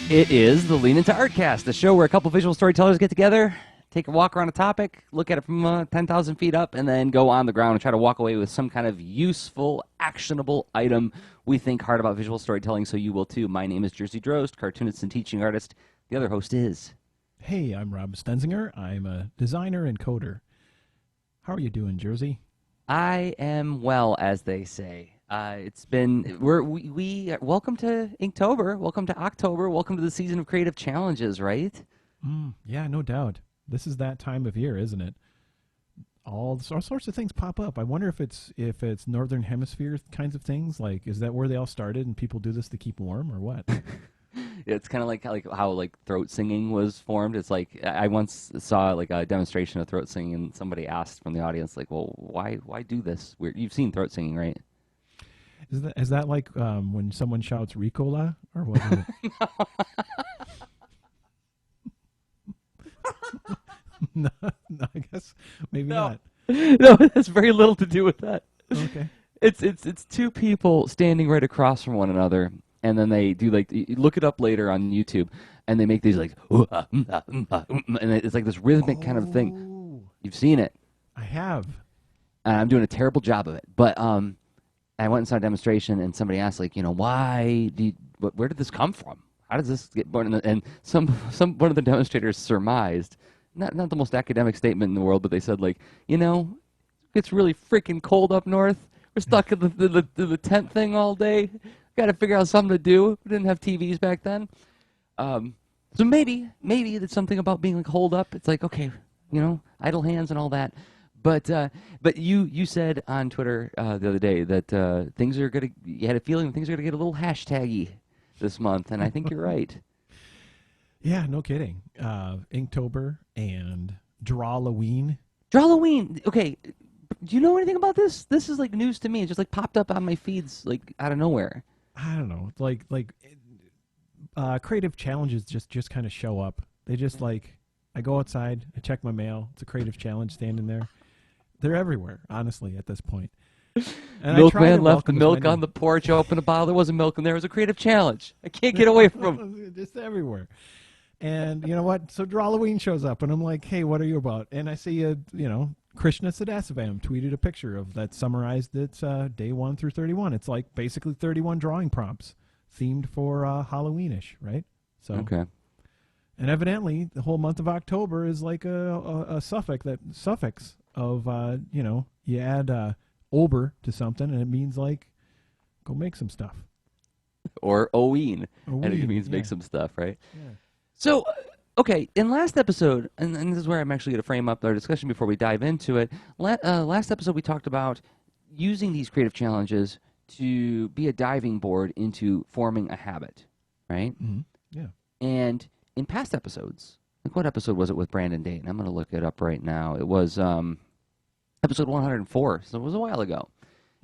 It is the Lean Into Art Cast, the show where a couple visual storytellers get together, take a walk around a topic, look at it from 10,000 feet up, and then go on the ground and try to walk away with some kind of useful, actionable item. We think hard about visual storytelling, so you will too. My name is Jersey Drost, cartoonist and teaching artist. The other host is... Hey, I'm Rob Stenzinger. I'm a designer and coder. How are you doing, Jersey? I am well, as they say. It's been welcome to Inktober, welcome to October, welcome to the season of creative challenges, right? Yeah, no doubt. This is that time of year, isn't it? All sorts of things pop up. I wonder if it's Northern Hemisphere kinds of things. Like, is that where they all started and people do this to keep warm, or what? It's kind of like how throat singing was formed. It's like I once saw like a demonstration of throat singing, and somebody asked from the audience, like, "Well, why do this?" You've seen throat singing, right? Is that like when someone shouts Ricola, or what is it? no, I guess maybe not. No, it has very little to do with that. Okay. It's two people standing right across from one another, and then they do you look it up later on YouTube, and they make these and it's like this rhythmic kind of thing. You've seen it. I have. And I'm doing a terrible job of it, but I went and saw a demonstration, and somebody asked, why where did this come from? How does this get born? And one of the demonstrators surmised, not the most academic statement in the world, but they said, it's really freaking cold up north. We're stuck in the tent thing all day. Got to figure out something to do. We didn't have TVs back then. So maybe it's something about being holed up. It's like, okay, idle hands and all that. But you said on Twitter the other day that you had a feeling things are gonna get a little hashtaggy this month, and I think you're right. Yeah, no kidding. Inktober and Drawloween. Drawloween. Okay, do you know anything about this? This is news to me. It just popped up on my feeds out of nowhere. I don't know. Creative challenges just kind of show up. They just I go outside, I check my mail. It's a creative challenge standing there. They're everywhere, honestly, at this point. And Milkman left the milk on the porch, opened a bottle. There wasn't milk in there. It was a creative challenge. I can't get away from it. Just everywhere. And you know what? So Drawloween shows up, and I'm like, hey, what are you about? And I see, Krishna Sadasivam tweeted a picture of that summarized its day 1 through 31. It's basically 31 drawing prompts themed for Halloweenish, right? So okay. And evidently, the whole month of October is like a suffix of, you add ober to something, and it means go make some stuff. Or Oween, and it means make some stuff, right? Yeah. So, okay, in last episode, and this is where I'm actually going to frame up our discussion before we dive into it. Last episode, we talked about using these creative challenges to be a diving board into forming a habit, right? Mm-hmm. Yeah. And in past episodes, what episode was it with Brandon Dayton? I'm going to look it up right now. It was episode 104, so it was a while ago.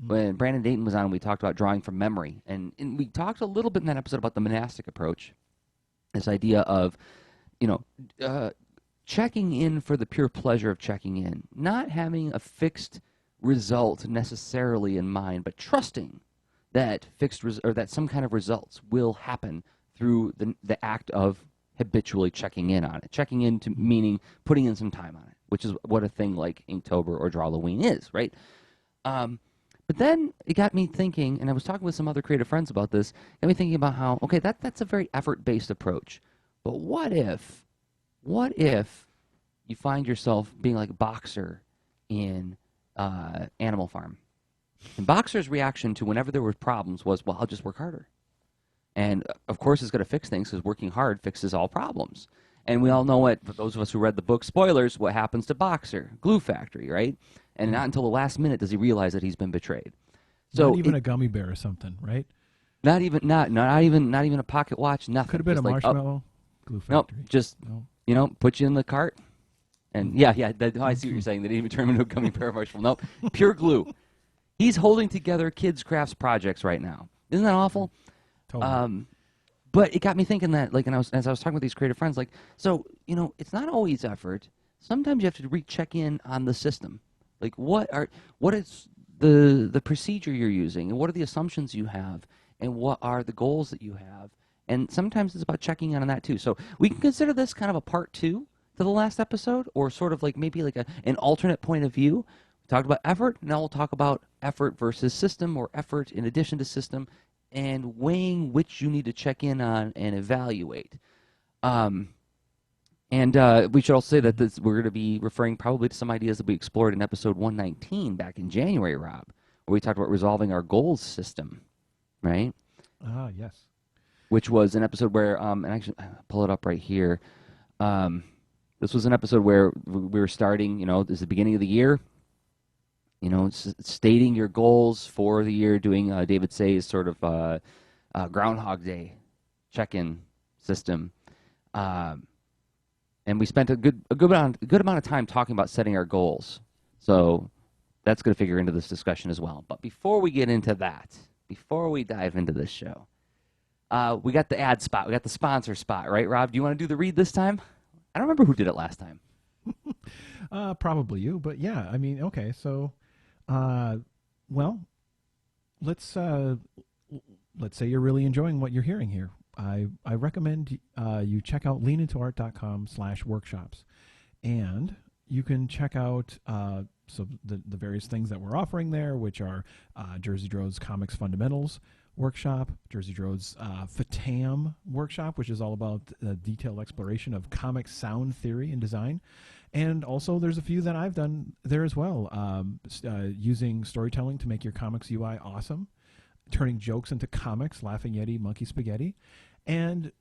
When Brandon Dayton was on, we talked about drawing from memory. And we talked a little bit in that episode about the monastic approach, this idea of, checking in for the pure pleasure of checking in, not having a fixed result necessarily in mind, but trusting that that some kind of results will happen through the act of habitually checking in on it. Checking in to meaning putting in some time on it, which is what a thing like Inktober or Drawloween is, right? But then it got me thinking, and I was talking with some other creative friends about this, got me thinking about how, okay, that's a very effort-based approach. But what if you find yourself being like Boxer in Animal Farm? And Boxer's reaction to whenever there were problems was, well, I'll just work harder. And, of course, it's going to fix things because working hard fixes all problems. And we all know for those of us who read the book, spoilers, what happens to Boxer, Glue Factory, right? And not until the last minute does he realize that he's been betrayed. So not even a gummy bear or something, right? Not even a pocket watch, nothing. Could have been just a marshmallow. Glue Factory. Nope, just, put you in the cart. And, I see what you're saying. They didn't even turn him into a gummy bear marshmallow. Nope, pure glue. He's holding together kids' crafts projects right now. Isn't that awful? Totally. But it got me thinking that, as I was talking with these creative friends, it's not always effort. Sometimes you have to recheck in on the system. What is the procedure you're using, and what are the assumptions you have, and what are the goals that you have, and sometimes it's about checking in on that too. So we can consider this kind of a part 2 to the last episode, or sort of like maybe like an alternate point of view. We talked about effort, now we'll talk about effort versus system, or effort in addition to system, and weighing which you need to check in on and evaluate. And we should also say that we're going to be referring probably to some ideas that we explored in episode 119 back in January, Rob, where we talked about resolving our goals system, right? Yes. Which was an episode where, and actually, I'll pull it up right here. This was an episode where we were starting, this is the beginning of the year, stating your goals for the year, doing David Say's sort of Groundhog Day check-in system. And we spent a good amount of time talking about setting our goals. So that's going to figure into this discussion as well. But before we get into that, before we dive into this show, we got the ad spot. We got the sponsor spot, right, Rob? Do you want to do the read this time? I don't remember who did it last time. Probably you, but yeah, I mean, okay. So, well, let's say you're really enjoying what you're hearing here. I recommend you check out leanintoart.com/workshops, and you can check out the various things that we're offering there, which are Jersey Dro's Comics Fundamentals workshop, Jersey Dro's FATAM workshop, which is all about the detailed exploration of comic sound theory and design. And also there's a few that I've done there as well, using storytelling to make your comics UI awesome, turning jokes into comics, Laughing Yeti, Monkey Spaghetti, and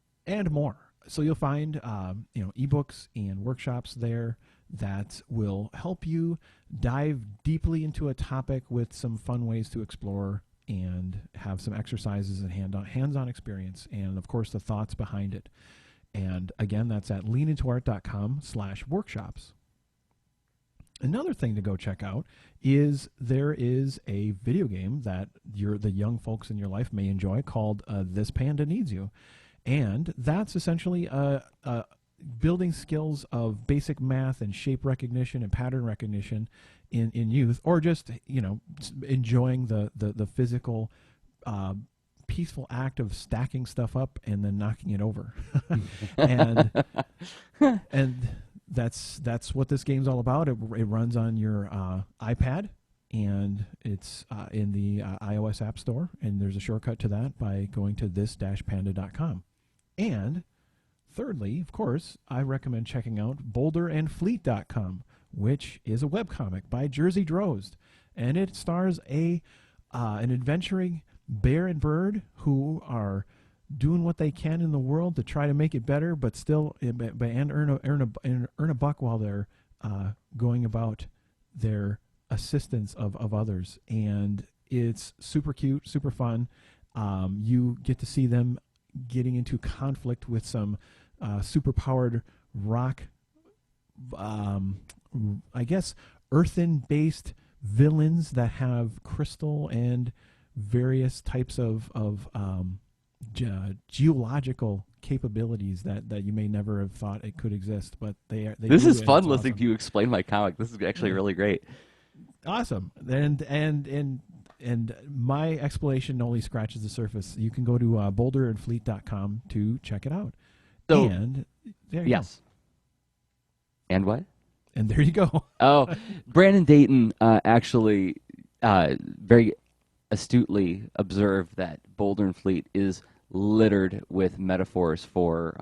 more. So you'll find ebooks and workshops there that will help you dive deeply into a topic with some fun ways to explore and have some exercises and hands-on experience, and of course the thoughts behind it. And again, that's at leanintoart.com/workshops. Another thing to go check out is there is a video game that the young folks in your life may enjoy called This Panda Needs You. And that's essentially building skills of basic math and shape recognition and pattern recognition in youth, or just, enjoying the physical, peaceful act of stacking stuff up and then knocking it over. and that's what this game's all about. It runs on your iPad, and it's in the iOS App Store, and there's a shortcut to that by going to this-panda.com. And thirdly, of course, I recommend checking out boulderandfleet.com, which is a webcomic by Jersey Droz, and it stars an adventuring bear and bird who are doing what they can in the world to try to make it better, but still earn a buck while they're going about their assistance of others. And it's super cute, super fun. You get to see them getting into conflict with some super powered rock, I guess earthen-based villains that have crystal and various types of geological capabilities that you may never have thought it could exist, but they This do, is and fun it's listening awesome. to you explain my comic. This is actually really great. Awesome. And my explanation only scratches the surface. You can go to boulderandfleet.com to check it out. So, and there you yes. And what? go. And there you go. Oh, Brandon Dayton actually very astutely observed that Boulder and Fleet is littered with metaphors for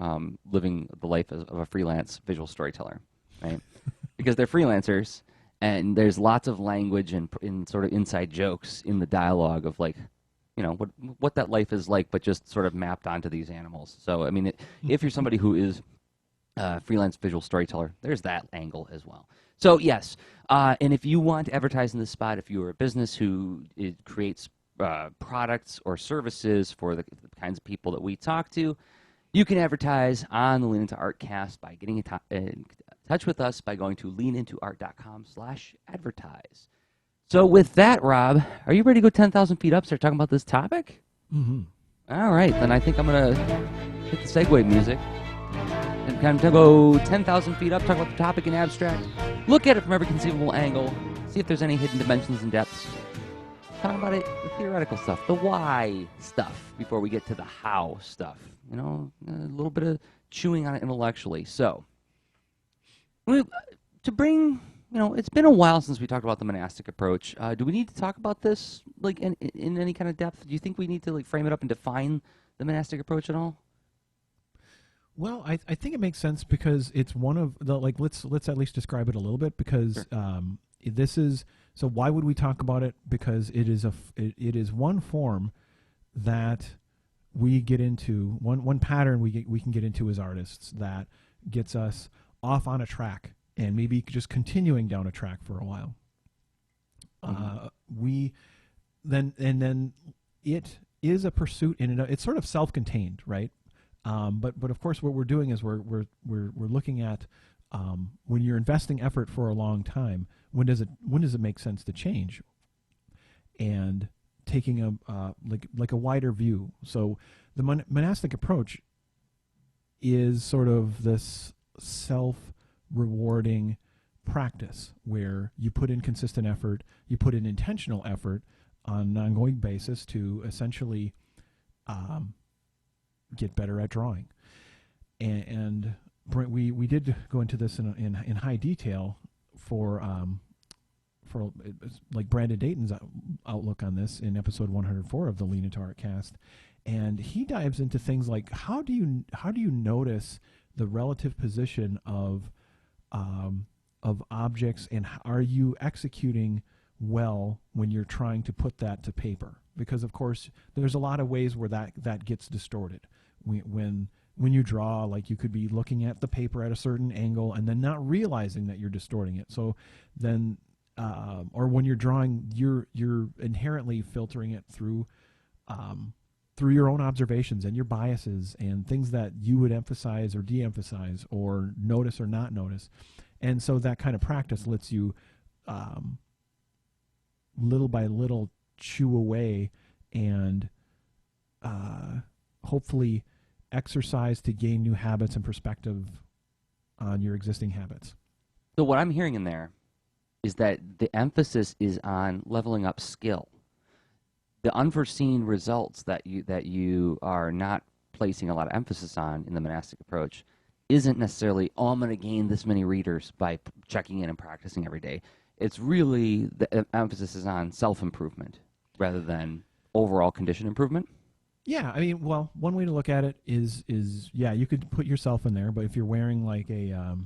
living the life of a freelance visual storyteller, right? Because they're freelancers, and there's lots of language and sort of inside jokes in the dialogue of, like, what that life is like, but just sort of mapped onto these animals. So, I mean, if you're somebody who is freelance visual storyteller, there's that angle as well. So yes, and if you want to advertise in this spot, if you're a business who creates products or services for the kinds of people that we talk to, you can advertise on the Lean Into Art Cast by getting in touch with us by going to leanintoart.com/advertise. So with that, Rob, are you ready to go 10,000 feet up, start talking about this topic? Mm-hmm. All right, then I think I'm going to hit the segue music. And kind of go 10,000 feet up, talk about the topic in abstract, look at it from every conceivable angle, see if there's any hidden dimensions and depths. talk about it, the theoretical stuff, the why stuff, before we get to the how stuff. You know, a little bit of chewing on it intellectually. So, to bring, it's been a while since we talked about the monastic approach. Do we need to talk about this like in any kind of depth? Do you think we need to like frame it up and define the monastic approach at all? Well, I think it makes sense because it's one of the let's at least describe it a little bit because Sure. this is so why would we talk about it? Because it is one form that we get into one pattern we can get into as artists that gets us off on a track and maybe just continuing down a track for a while. We then it is a pursuit in it. It's sort of self-contained, right? But of course, what we're doing is we're looking at when you're investing effort for a long time. When does it make sense to change? And taking a like a wider view. So the monastic approach is sort of this self-rewarding practice where you put in consistent effort, you put in intentional effort on an ongoing basis to essentially get better at drawing. And we did go into this in high detail for like Brandon Dayton's outlook on this in episode 104 of the LIA Cast, and he dives into things like how do you notice the relative position of objects, and are you executing well when you're trying to put that to paper? Because of course there's a lot of ways where that gets distorted. When you draw, like you could be looking at the paper at a certain angle and then not realizing that you're distorting it. So then, or when you're drawing, you're inherently filtering it through your own observations and your biases and things that you would emphasize or de-emphasize or notice or not notice. And so that kind of practice lets you little by little chew away and hopefully exercise to gain new habits and perspective on your existing habits. So what I'm hearing in there is that the emphasis is on leveling up skill. The unforeseen results that you are not placing a lot of emphasis on in the monastic approach isn't necessarily, oh, I'm going to gain this many readers by checking in and practicing every day. It's really the emphasis is on self-improvement rather than overall condition improvement. Yeah, I mean, well, one way to look at it is yeah, you could put yourself in there, but if you're wearing like a,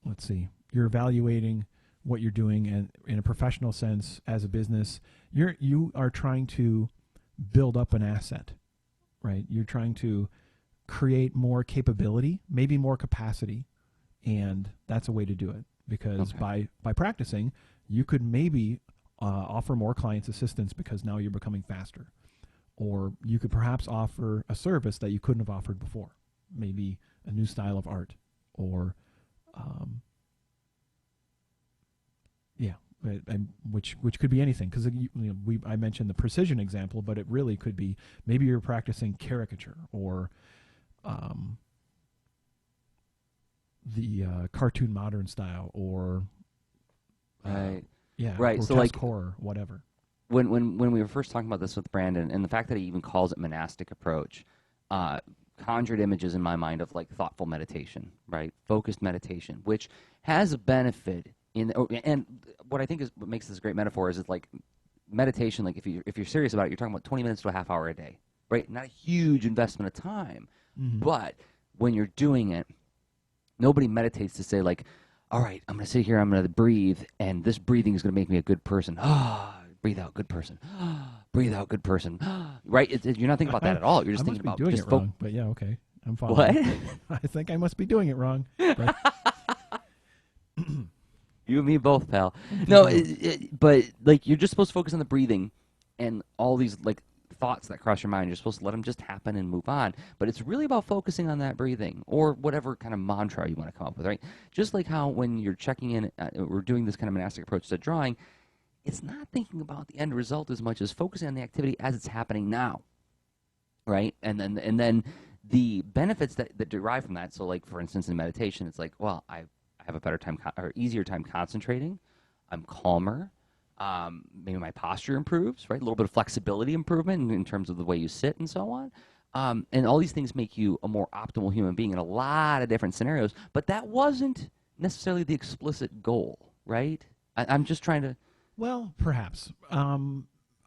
let's see, you're evaluating what you're doing and in a professional sense as a business, you are trying to build up an asset, right? You're trying to create more capability, maybe more capacity, and that's a way to do it because by practicing, you could maybe offer more clients assistance because now you're becoming faster. Or you could perhaps offer a service that you couldn't have offered before, maybe a new style of art, or which could be anything. Because I mentioned the precision example, but it really could be maybe you're practicing caricature or the cartoon modern style, or Right. grotesque So like horror, whatever. when we were first talking about this with Brandon, and the fact that he even calls it monastic approach, conjured images in my mind of like thoughtful meditation, right? Focused meditation, which has a benefit and what I think is what makes this a great metaphor is it's like meditation. Like if you're serious about it, you're talking about 20 minutes to a half hour a day, right? Not a huge investment of time, but when you're doing it, nobody meditates to say like, all right, I'm going to sit here, I'm going to breathe, and this breathing is going to make me a good person. Breathe out, good person. Breathe out, good person. Right? You're not thinking about that at all. You're just thinking about doing just it wrong, but yeah, okay, I'm following. What? I think I must be doing it wrong. But You and me both, pal. No, but like you're just supposed to focus on the breathing and all these like thoughts that cross your mind. You're supposed to let them just happen and move on. But it's really about focusing on that breathing or whatever kind of mantra you want to come up with, right? Just like how when you're checking in, we're doing this kind of monastic approach to drawing. It's not thinking about the end result as much as focusing on the activity as it's happening now, right? And then the benefits that derive from that. So, like for instance, in meditation, it's like, well, I have a better time or easier time concentrating. I'm calmer. Maybe my posture improves, right? A little bit of flexibility improvement in terms of the way you sit and so on. And all these things make you a more optimal human being in a lot of different scenarios. But that wasn't necessarily the explicit goal, right? I'm just trying to. Well, perhaps.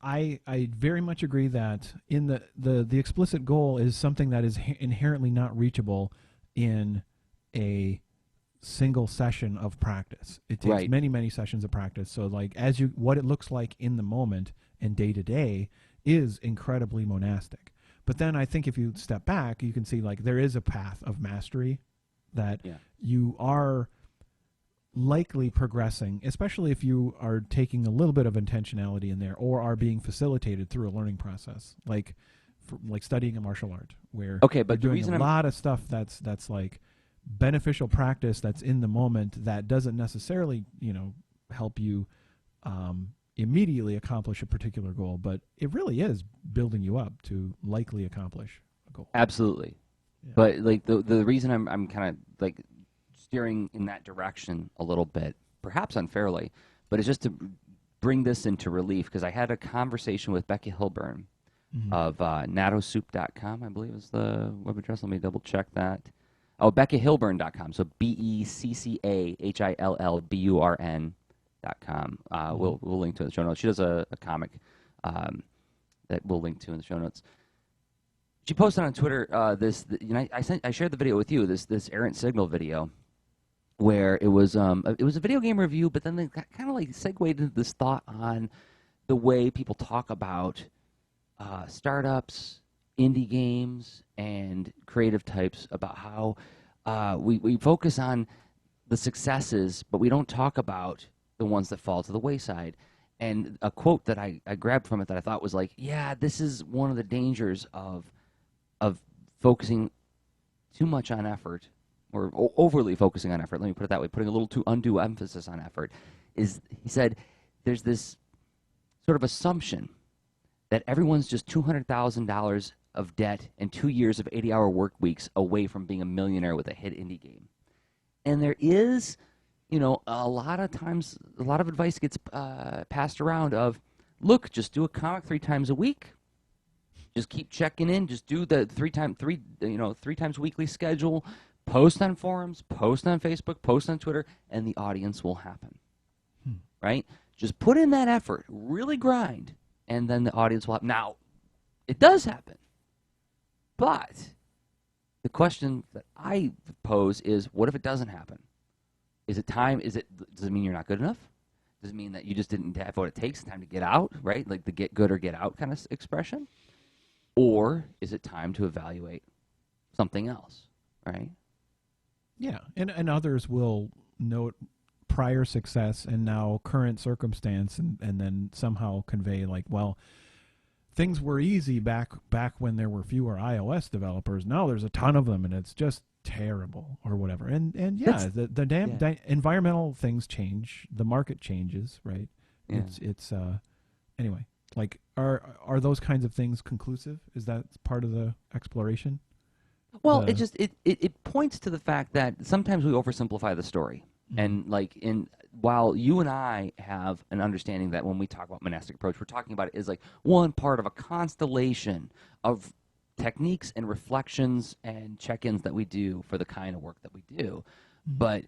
I very much agree that in the explicit goal is something that is inherently not reachable in a single session of practice. It takes Right. many sessions of practice. So like what it looks like in the moment and day to day is incredibly monastic. But then I think if you step back, you can see like there is a path of mastery that Yeah. you are likely progressing, especially if you are taking a little bit of intentionality in there or are being facilitated through a learning process, like studying a martial art, where Okay, you're but the doing a reason I'm lot of stuff that's like beneficial practice that's in the moment that doesn't necessarily help you immediately accomplish a particular goal, but it really is building you up to likely accomplish a goal. absolutely, Yeah. but like the reason I'm kind of like steering in that direction a little bit, perhaps unfairly, but it's just to bring this into relief because I had a conversation with Becky Hilburn Mm-hmm. of natosoup.com, I believe is the web address. Let me double check that. Oh, BeccaHilburn.com. So BECCAHILLBURN.com. Mm-hmm. We'll link to it in the show notes. She does a comic that we'll link to in the show notes. She posted on Twitter I shared the video with you, this errant signal video where it was a video game review, but then they kind of like segued into this thought on the way people talk about startups, indie games, and creative types, about how we focus on the successes, but we don't talk about the ones that fall to the wayside. And a quote that I grabbed from it that I thought was like, yeah, this is one of the dangers of focusing too much on effort, or overly focusing on effort. Let me put it that way, putting a little too undue emphasis on effort. Is he said there's this sort of assumption that everyone's just $200,000 of debt and 2 years of 80-hour work weeks away from being a millionaire with a hit indie game. And there is, a lot of times, a lot of advice gets passed around of, look, just do a comic 3 times a week. Just keep checking in. Just do the three times weekly schedule. Post on forums, post on Facebook, post on Twitter, and the audience will happen. Right? Just put in that effort, really grind, and then the audience will happen. Now, it does happen. But the question that I pose is, what if it doesn't happen? Is it time? Does it mean you're not good enough? Does it mean that you just didn't have what it takes, time to get out, right? Like the get good or get out kind of expression? Or is it time to evaluate something else, right? Yeah, and others will note prior success and now current circumstance, and then somehow convey like, well, things were easy back when there were fewer iOS developers. Now there's a ton of them, and it's just terrible or whatever. And yeah, the damn environmental things change, the market changes, right? Yeah. It's anyway. Like, are those kinds of things conclusive? Is that part of the exploration? Well, it points to the fact that sometimes we oversimplify the story. Mm-hmm. And while you and I have an understanding that when we talk about monastic approach, we're talking about it as like one part of a constellation of techniques and reflections and check-ins that we do for the kind of work that we do. Mm-hmm. But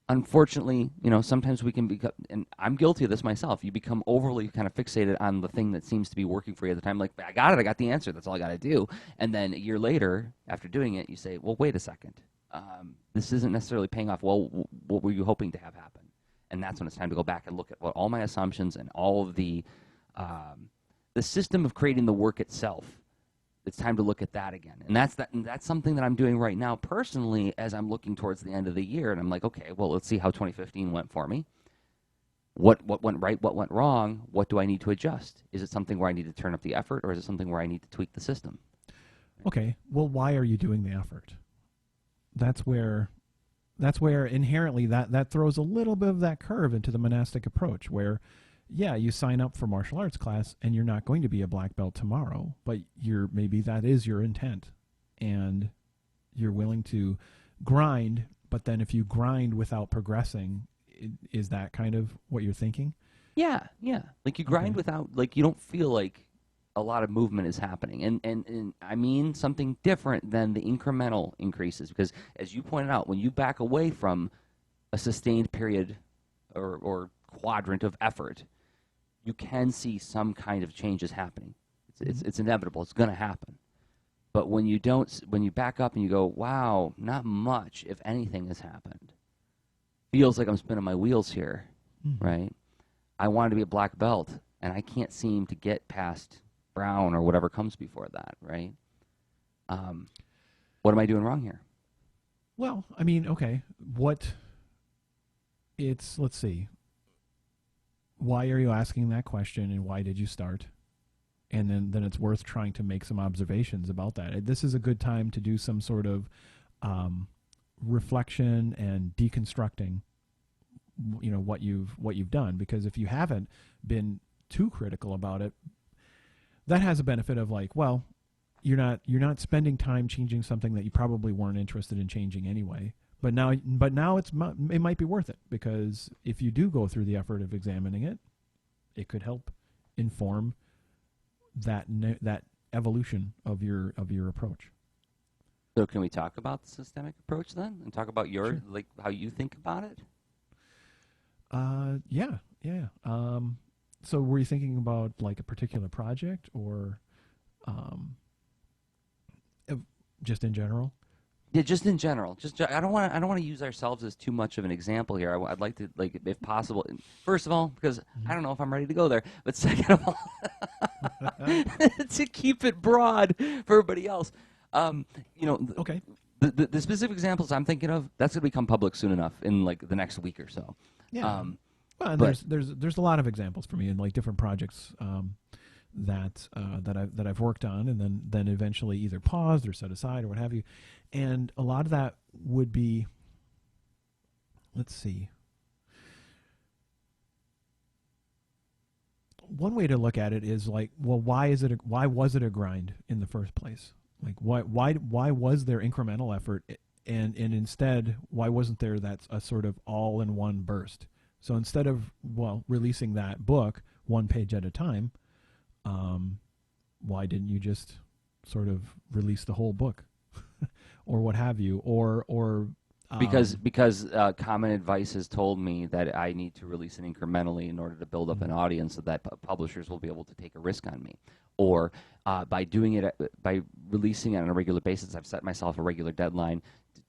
unfortunately, sometimes we can become, and I'm guilty of this myself, you become overly kind of fixated on the thing that seems to be working for you at the time. Like, I got it, I got the answer, that's all I got to do. And then a year later, after doing it, you say, well, wait a second. This isn't necessarily paying off. Well, what were you hoping to have happen? And that's when it's time to go back and look at what all my assumptions and all of the system of creating the work itself. It's time to look at that again. And that's something that I'm doing right now personally as I'm looking towards the end of the year. And I'm like, okay, well, let's see how 2015 went for me. What went right? What went wrong? What do I need to adjust? Is it something where I need to turn up the effort, or is it something where I need to tweak the system? Okay. Well, why are you doing the effort? That's where inherently that throws a little bit of that curve into the monastic approach, where yeah, you sign up for martial arts class and you're not going to be a black belt tomorrow, but maybe that is your intent, and you're willing to grind. But then if you grind without progressing, is that kind of what you're thinking? Yeah. Like you grind without, like you don't feel like a lot of movement is happening. And I mean something different than the incremental increases, because as you pointed out, when you back away from a sustained period or quadrant of effort, you can see some kind of changes happening. It's inevitable. It's going to happen. But when you don't, when you back up and you go, wow, not much, if anything, has happened. Feels like I'm spinning my wheels here, right? I wanted to be a black belt, and I can't seem to get past brown or whatever comes before that, right? What am I doing wrong here? Well, I mean, okay, let's see. Why are you asking that question, and why did you start? And then it's worth trying to make some observations about that. This is a good time to do some sort of reflection and deconstructing, what you've done, because if you haven't been too critical about it, that has a benefit of like, well, you're not spending time changing something that you probably weren't interested in changing anyway. But now it might be worth it, because if you do go through the effort of examining it, it could help inform that evolution of your approach. So can we talk about the systemic approach then, and talk about your Sure. like how you think about it? Yeah. So were you thinking about like a particular project, or just in general? Yeah, just in general. I don't want to use ourselves as too much of an example here. I'd like to, like, if possible. First of all, because I don't know if I'm ready to go there. But second of all, to keep it broad for everybody else, Okay. the specific examples I'm thinking of, that's going to become public soon enough in like the next week or so. Yeah. Well, and but- there's a lot of examples for me in like different projects that I've worked on, and then eventually either paused or set aside or what have you. And a lot of that would be, let's see. One way to look at it is like, well, why was it a grind in the first place? Like, why was there incremental effort, and instead, why wasn't there a sort of all-in-one burst? So instead of, releasing that book one page at a time, why didn't you just sort of release the whole book, or what have you, or because common advice has told me that I need to release it incrementally in order to build up an audience, so that publishers will be able to take a risk on me. Or by doing it, by releasing it on a regular basis, I've set myself a regular deadline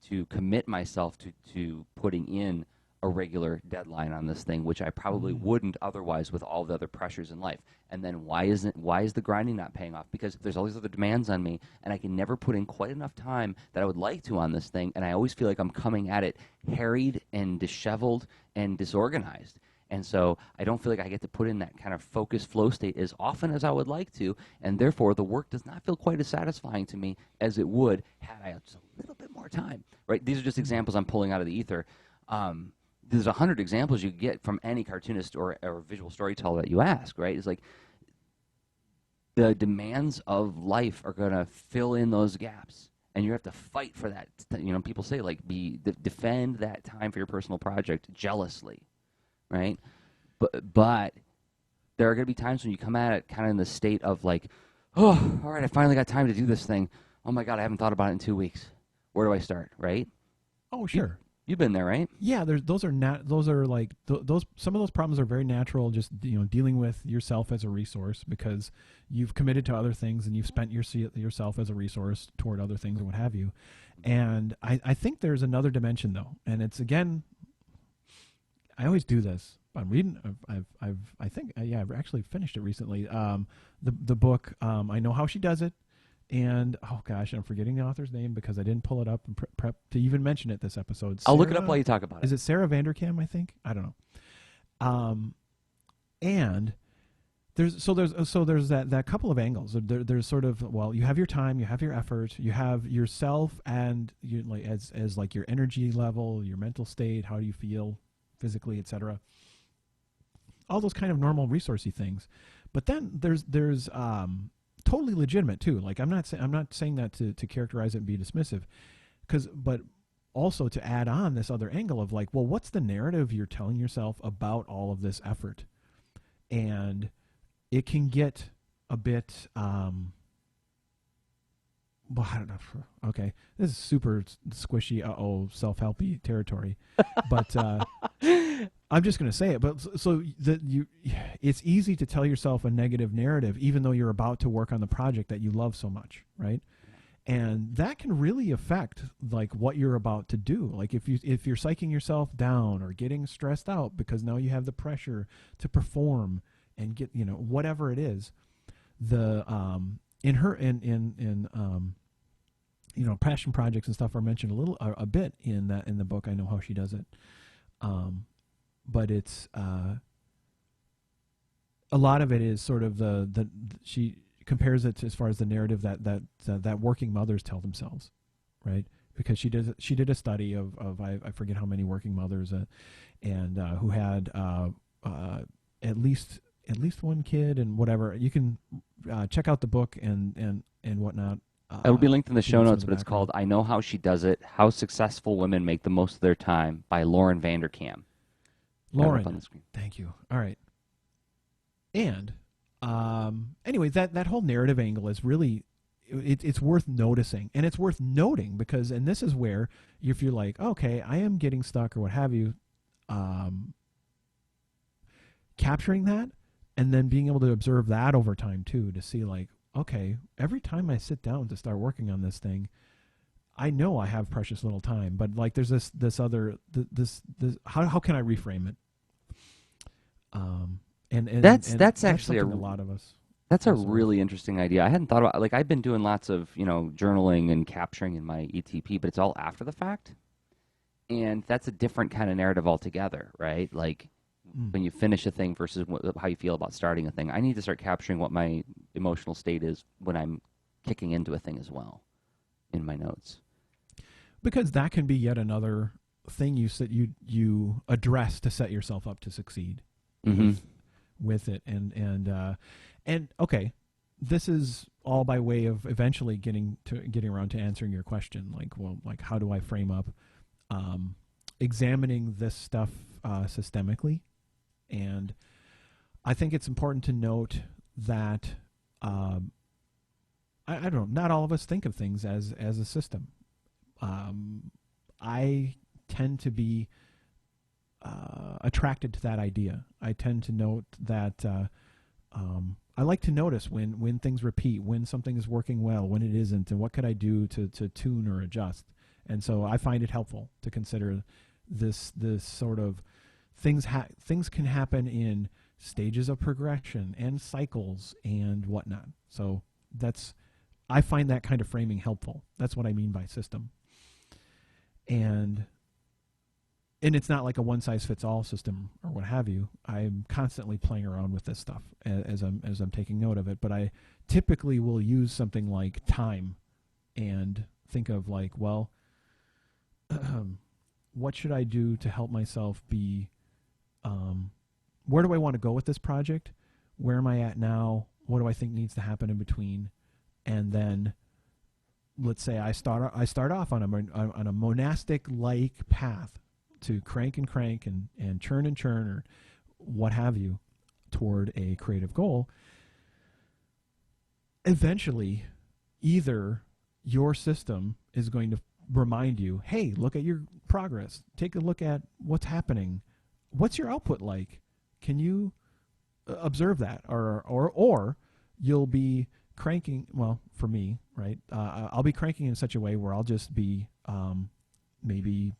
to commit myself to putting in a regular deadline on this thing, which I probably wouldn't otherwise with all the other pressures in life. And then why is the grinding not paying off? Because there's all these other demands on me, and I can never put in quite enough time that I would like to on this thing, and I always feel like I'm coming at it harried and disheveled and disorganized. And so I don't feel like I get to put in that kind of focused flow state as often as I would like to, and therefore the work does not feel quite as satisfying to me as it would had I had just a little bit more time. Right? These are just examples I'm pulling out of the ether. There's 100 examples you get from any cartoonist or visual storyteller that you ask, right? It's like the demands of life are going to fill in those gaps, and you have to fight for that. People say, like, defend that time for your personal project jealously, right? But there are going to be times when you come at it kind of in the state of like, oh, all right, I finally got time to do this thing. Oh my God, I haven't thought about it in 2 weeks. Where do I start, right? Oh, sure. You've been there, right? Yeah, those are some of those problems are very natural. Just dealing with yourself as a resource, because you've committed to other things and you've spent yourself as a resource toward other things and what have you. And I think there's another dimension though, and it's, again, I always do this. I'm reading. I've actually finished it recently. The book. I Know How She Does It. And, oh gosh, I'm forgetting the author's name because I didn't pull it up and prep to even mention it this episode. I'll look it up while you talk about it. Is it Sarah Vanderkam, I think? I don't know. And there's that couple of angles. There's sort of, you have your time, you have your effort, you have yourself, and you like as like your energy level, your mental state, how do you feel physically, etc. All those kind of normal resourcey things. But then there's totally legitimate too. Like I'm not saying that to characterize it and be dismissive, but also to add on this other angle of like, well, what's the narrative you're telling yourself about all of this effort? and it can get a bit. Well, I don't know. Okay, this is super squishy, self-helpy territory, but I'm just going to say it. But it's easy to tell yourself a negative narrative, even though you're about to work on the project that you love so much, right? And that can really affect like what you're about to do. Like if you're psyching yourself down or getting stressed out because now you have the pressure to perform and get whatever it is, the passion projects and stuff are mentioned a bit in the book. I know how she does it, but it's a lot of it is sort of she compares it to, as far as the narrative that working mothers tell themselves, right? Because she did a study of I forget how many working mothers and who had at least one kid and whatever. You can check out the book and whatnot. It'll be linked in the show notes, but it's background. called "I Know How She Does It: How Successful Women Make the Most of Their Time" by Lauren Vanderkam. Lauren, on the screen. Thank you. All right. And anyway, that whole narrative angle is really it's worth noticing, and it's worth noting because, and this is where if you're like, okay, I am getting stuck or what have you, capturing that and then being able to observe that over time too, to see like, okay, every time I sit down to start working on this thing, I know I have precious little time, but like there's this how can I reframe it? And that's actually a lot of us. That's a really interesting idea. I hadn't thought about, like, I've been doing lots of, journaling and capturing in my ETP, but it's all after the fact. And that's a different kind of narrative altogether, right? Like when you finish a thing versus how you feel about starting a thing. I need to start capturing what my emotional state is when I'm kicking into a thing as well in my notes. Because that can be yet another thing you address to set yourself up to succeed with it. And okay, this is all by way of eventually getting around to answering your question. Like how do I frame up examining this stuff systemically? And I think it's important to note that I don't know, not all of us think of things as a system. I tend to be attracted to that idea. I tend to note that I like to notice when things repeat, when something is working well, when it isn't, and what could I do to tune or adjust. And so I find it helpful to consider this sort of things can happen in stages of progression and cycles and whatnot. So I find that kind of framing helpful. That's what I mean by system. And it's not like a one-size-fits-all system or what have you. I'm constantly playing around with this stuff as I'm taking note of it. But I typically will use something like time and think of like, well, what should I do to help myself be? Where do I want to go with this project? Where am I at now? What do I think needs to happen in between? And then, let's say I start off on a monastic-like path to crank and churn or what have you toward a creative goal. Eventually, either your system is going to remind you, hey, look at your progress. Take a look at what's happening. What's your output like? Can you observe that? Or you'll be cranking, well, for me, right? I'll be cranking in such a way where I'll just be maybe,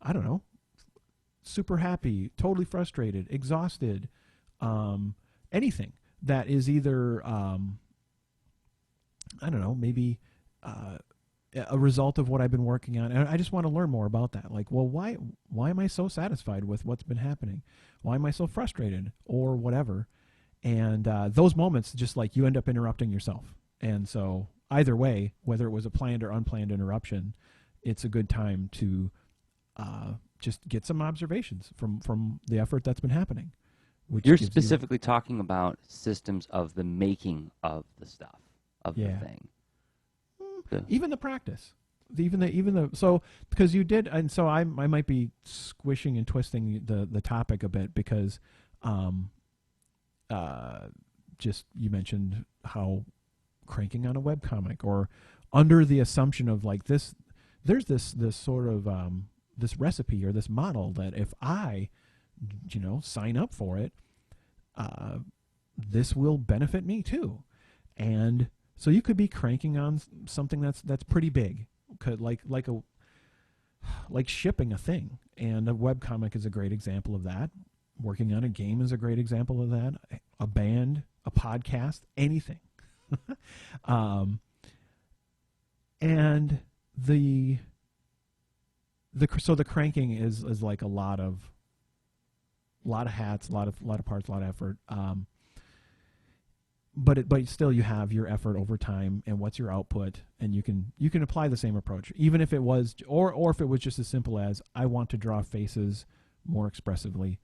I don't know, super happy, totally frustrated, exhausted, anything that is either, I don't know, maybe a result of what I've been working on. And I just want to learn more about that. Like, well, why am I so satisfied with what's been happening? Why am I so frustrated or whatever? And those moments, just like you end up interrupting yourself. And so either way, whether it was a planned or unplanned interruption, it's a good time to just get some observations from the effort that's been happening. You're specifically talking about systems of the making of the stuff, of the thing. Even the practice, so because you did, and so I might be squishing and twisting the topic a bit because just you mentioned how cranking on a webcomic, or under the assumption of like this, there's this sort of this recipe or this model that if I, sign up for it, this will benefit me too. And so you could be cranking on something that's pretty big, like shipping a thing. And a webcomic is a great example of that. Working on a game is a great example of that. A band, a podcast, anything. And so the cranking is like a lot of hats, a lot of parts, a lot of effort. But still you have your effort over time, and what's your output, and you can apply the same approach, even if it was or if it was just as simple as I want to draw faces more expressively,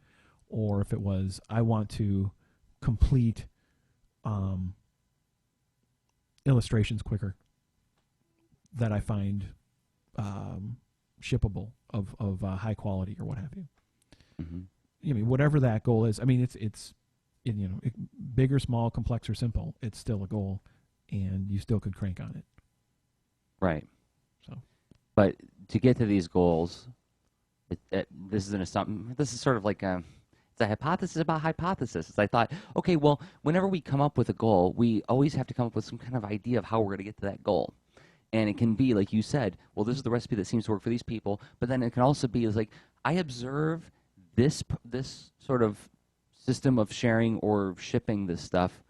or if it was I want to complete illustrations quicker that I find shippable of high quality or what have you. Mm-hmm. I mean, whatever that goal is. I mean, it's big or small, complex or simple. It's still a goal, and you still could crank on it. Right. So, but to get to these goals, this is an assumption. This is sort of like it's a hypothesis about hypothesis. I thought, okay, well, whenever we come up with a goal, we always have to come up with some kind of idea of how we're going to get to that goal. And it can be, like you said, well, this is the recipe that seems to work for these people. But then it can also be like, I observe this sort of system of sharing or shipping this stuff.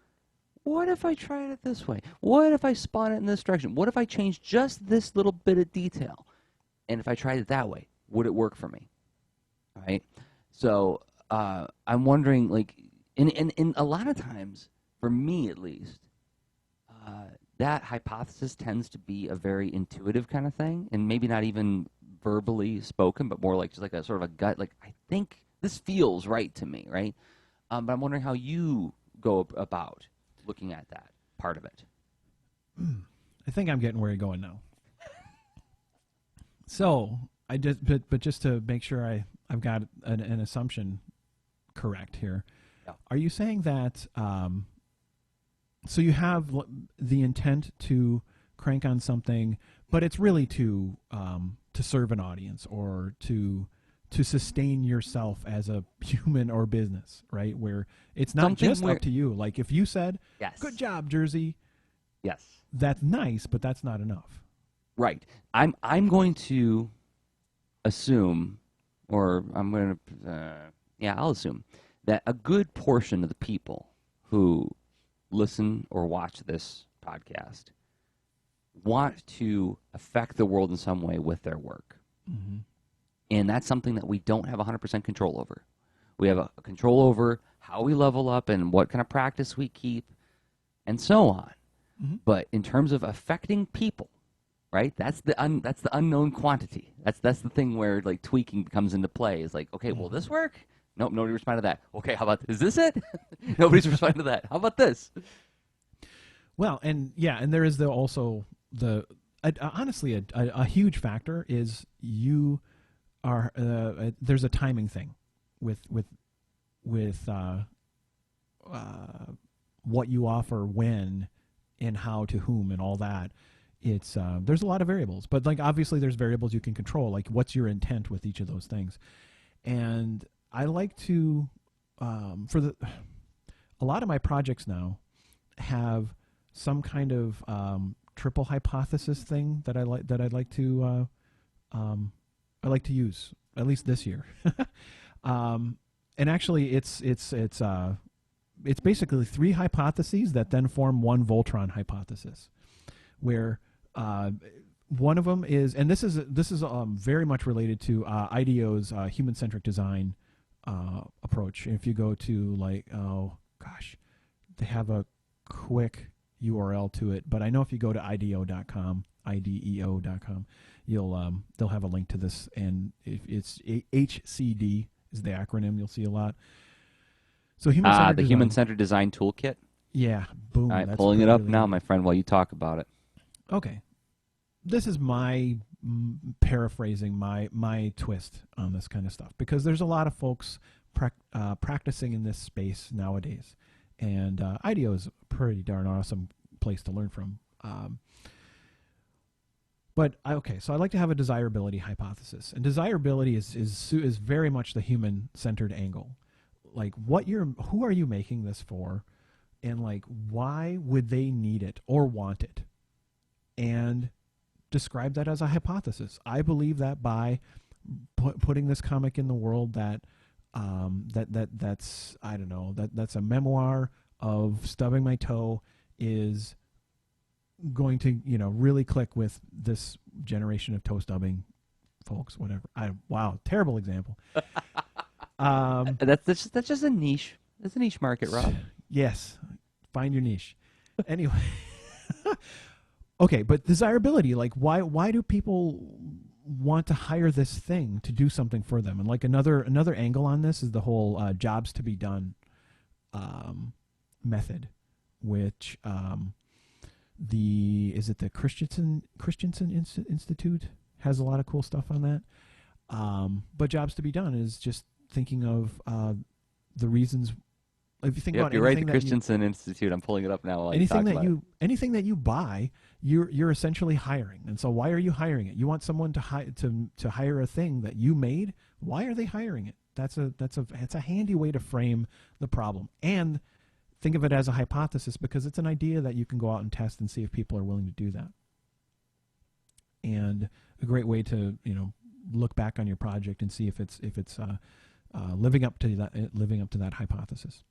What if I tried it this way? What if I spun it in this direction? What if I changed just this little bit of detail? And if I tried it that way, would it work for me? All right. So I'm wondering, like, in a lot of times, for me at least, that hypothesis tends to be a very intuitive kind of thing, and maybe not even verbally spoken, but more like just like a sort of a gut, like, I think this feels right to me, right? But I'm wondering how you go about looking at that part of it. I think I'm getting where you're going now. So I just, but just to make sure I've got an assumption correct here. Yeah. Are you saying that? So you have the intent to crank on something, but it's really to serve an audience or to sustain yourself as a human or business, right? Where it's not Something just up to you. Like if you said, yes, "Good job, Jersey," yes, that's nice, but that's not enough. right. I'm going to assume, or I'm going to, I'll assume that a good portion of the people who listen or watch this podcast want to affect the world in some way with their work. Mm-hmm. And that's something that we don't have 100% control over. We have a control over how we level up and what kind of practice we keep and so on. Mm-hmm. But in terms of affecting people, right, that's the unknown quantity. That's the thing where, like, tweaking comes into play. Is like, okay, will this work? Nope, nobody responded to that. Okay, how about, is this it? Nobody's responded to that. How about this? Well, and there is also honestly a huge factor is you are there's a timing thing with what you offer, when, and how, to whom, and all that. It's there's a lot of variables, but like obviously there's variables you can control, like what's your intent with each of those things. And I like to a lot of my projects now have some kind of triple hypothesis thing that I'd like to use, at least this year. And actually it's basically three hypotheses that then form one Voltron hypothesis, where one of them is, and this is very much related to IDEO's human-centric design approach. If you go to, like, they have a quick URL to it, but I know if you go to IDEO.com, they'll have a link to this, and if it's HCD is the acronym you'll see a lot. So human-centered design toolkit. Yeah, boom. All right, pulling it up now, my friend, while you talk about it. Okay. This is my paraphrasing my twist on this kind of stuff, because there's a lot of folks practicing in this space nowadays, And IDEO is a pretty darn awesome place to learn from. So I like to have a desirability hypothesis, and desirability is very much the human centered angle. Like, who are you making this for, and like, why would they need it or want it, and describe that as a hypothesis. I believe that by putting this comic in the world, that's I don't know, that's a memoir of stubbing my toe is going to, really click with this generation of toe stubbing folks, whatever. Wow, terrible example. That's just a niche. That's a niche market, Rob. Yes, find your niche. Anyway, okay, but desirability, like why do people want to hire this thing to do something for them? And like another angle on this is the whole jobs to be done method, which the Christensen Institute has a lot of cool stuff on that. But jobs to be done is just thinking of the reasons. If you think about you're right. The Christensen Institute. I'm pulling it up now. Anything that you buy, you're essentially hiring. And so, why are you hiring it? You want someone to hire a thing that you made. Why are they hiring it? That's a handy way to frame the problem, and think of it as a hypothesis, because it's an idea that you can go out and test and see if people are willing to do that. And a great way to look back on your project and see if it's living up to that hypothesis.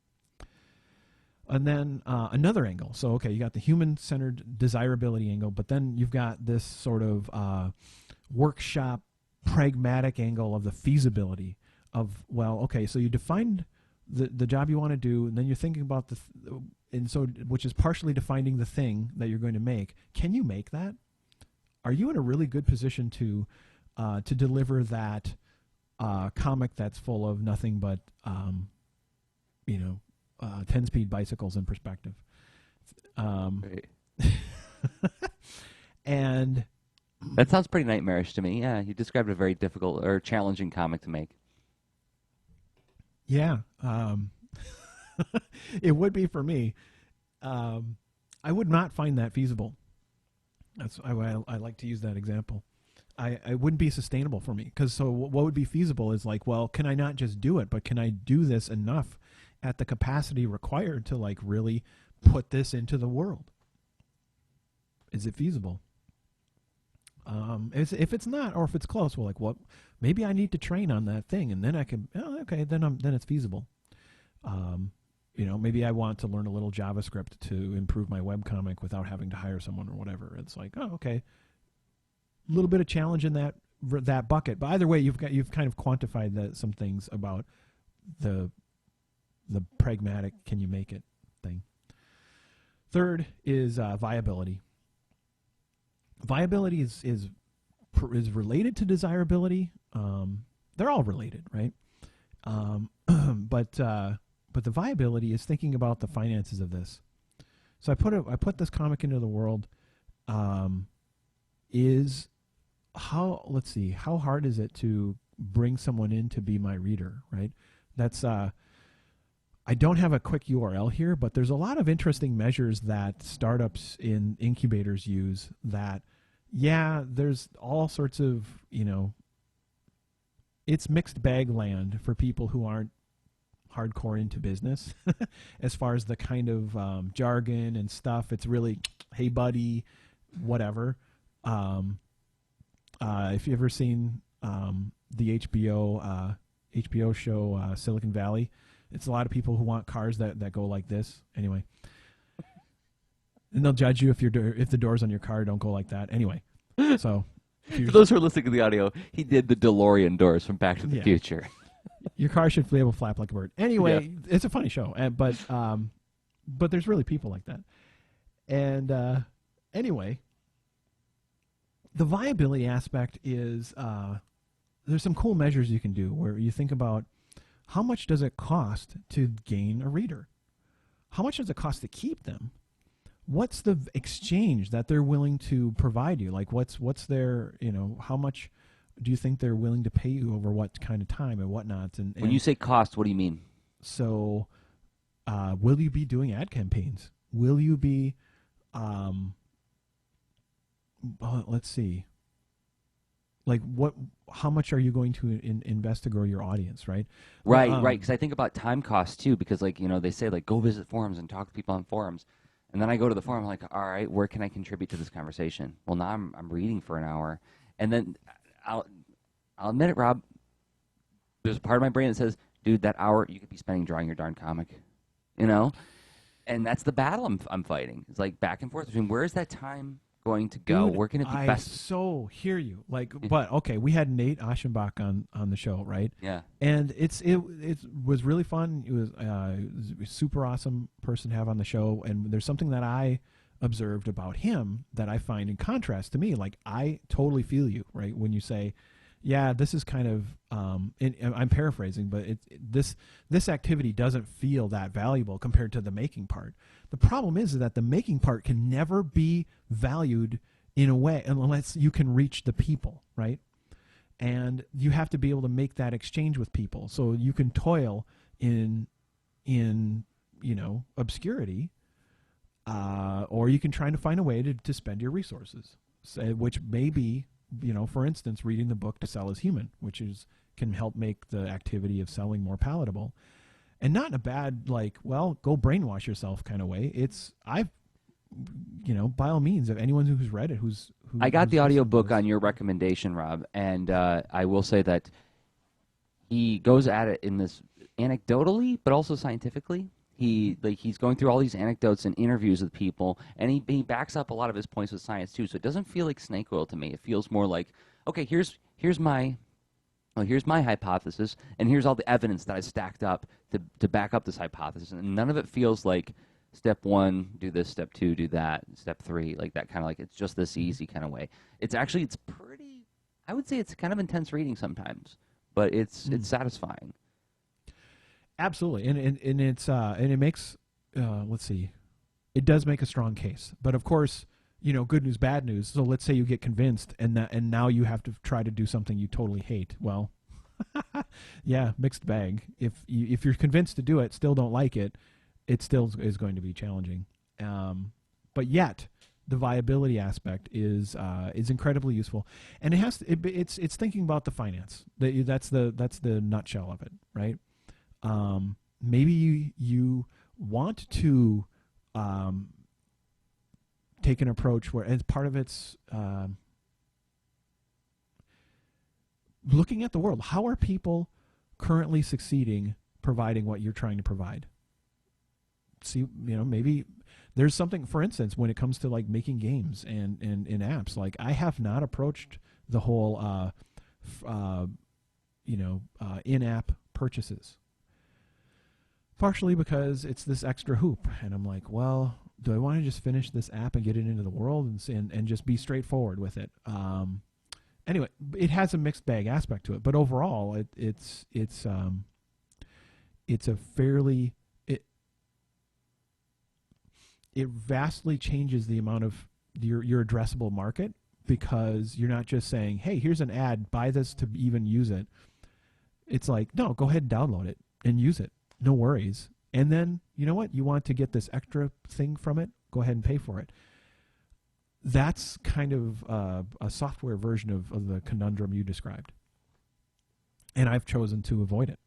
And then another angle. So, okay, you got the human-centered desirability angle, but then you've got this sort of workshop, pragmatic angle of the feasibility of, well, okay, so you defined the job you want to do, and then you're thinking about which is partially defining the thing that you're going to make. Can you make that? Are you in a really good position to deliver that comic that's full of nothing but 10-speed bicycles in perspective? Right. And that sounds pretty nightmarish to me. Yeah, you described a very difficult or challenging comic to make. Yeah, it would be for me. I would not find that feasible. I like to use that example. I wouldn't be sustainable for me, because so what would be feasible is like, well, can I not just do it, but can I do this enough at the capacity required to like really put this into the world? Is it feasible? If it's not, or if it's close, well, like, what? Maybe I need to train on that thing, and then I can. Oh, okay, then it's feasible. Maybe I want to learn a little JavaScript to improve my webcomic without having to hire someone or whatever. It's like, oh, okay, a little bit of challenge in that bucket. But either way, you've kind of quantified some things about the pragmatic, can you make it thing. Third is viability. Viability is related to desirability. They're all related, right? But the viability is thinking about the finances of this. So I put this comic into the world. How hard is it to bring someone in to be my reader, right? That's I don't have a quick URL here, but there's a lot of interesting measures that startups in incubators use that, yeah, there's all sorts of, it's mixed bag land for people who aren't hardcore into business as far as the kind of jargon and stuff. It's really, hey, buddy, whatever. If you've ever seen the HBO show Silicon Valley, it's a lot of people who want cars that go like this. Anyway, and they'll judge you if the doors on your car don't go like that. Anyway, so for those who are listening to the audio, he did the DeLorean doors from Back to the Future. Your car should be able to flap like a bird. Anyway, It's a funny show, but there's really people like that. And anyway, the viability aspect is there's some cool measures you can do where you think about, how much does it cost to gain a reader? How much does it cost to keep them? What's the exchange that they're willing to provide you? Like, what's their, how much do you think they're willing to pay you over what kind of time and whatnot? And when you say cost, what do you mean? So Will you be doing ad campaigns? Will you be, um, let's see, like how much are you going to invest to grow your audience, right? Right. Because I think about time costs too. Because like they say like go visit forums and talk to people on forums, and then I go to the forum like, all right, where can I contribute to this conversation? Well, now I'm reading for an hour, and then I'll I'll admit it, Rob. There's a part of my brain that says, dude, that hour you could be spending drawing your darn comic, you know. And that's the battle I'm fighting. It's like back and forth between where's that time going to go? Dude, Where can it be I best? so hear you. Like, but okay, we had Nate Aschenbach on the show, right? Yeah. And it was really fun. It was a super awesome person to have on the show. And there's something that I observed about him that I find in contrast to me. Like, I totally feel you, right? When you say, yeah, this is kind of, and I'm paraphrasing, but this activity doesn't feel that valuable compared to the making part. The problem is that the making part can never be valued in a way unless you can reach the people, right? And you have to be able to make that exchange with people. So you can toil in obscurity, or you can try to find a way to spend your resources, which may be, for instance, reading the book To Sell is Human, which can help make the activity of selling more palatable, and not in a bad go brainwash yourself kind of way. By all means, if anyone who's read it, I got the audiobook on this. your recommendation, Rob, and I will say that he goes at it in this anecdotally, but also scientifically. He's going through all these anecdotes and interviews with people, and he backs up a lot of his points with science too. So it doesn't feel like snake oil to me. It feels more like, okay, here's my hypothesis, and here's all the evidence that I stacked up to back up this hypothesis, and none of it feels like step one, do this, step two, do that, step three, like that kind of like it's just this easy kind of way. It's pretty. I would say it's kind of intense reading sometimes, but it's satisfying. Absolutely, and it's and it makes let's see, it does make a strong case. But of course, good news, bad news. So let's say you get convinced, and now you have to try to do something you totally hate. Well, yeah, mixed bag. If you're convinced to do it, still don't like it, it still is going to be challenging. But yet, the viability aspect is incredibly useful, and it's thinking about the finance. That's the nutshell of it, right? Maybe you want to take an approach where, as part of it's looking at the world, how are people currently succeeding providing what you're trying to provide? See, maybe there's something, for instance, when it comes to like making games and in apps, like I have not approached the whole in-app purchases. Partially because it's this extra hoop, and I'm like, well, do I want to just finish this app and get it into the world and just be straightforward with it? Anyway, it has a mixed bag aspect to it, but overall, it's a fairly it vastly changes the amount of your addressable market, because you're not just saying, hey, here's an ad, buy this to even use it. It's like, no, go ahead and download it and use it. No worries. And then, you know what? You want to get this extra thing from it? Go ahead and pay for it. That's kind of a software version of the conundrum you described. And I've chosen to avoid it.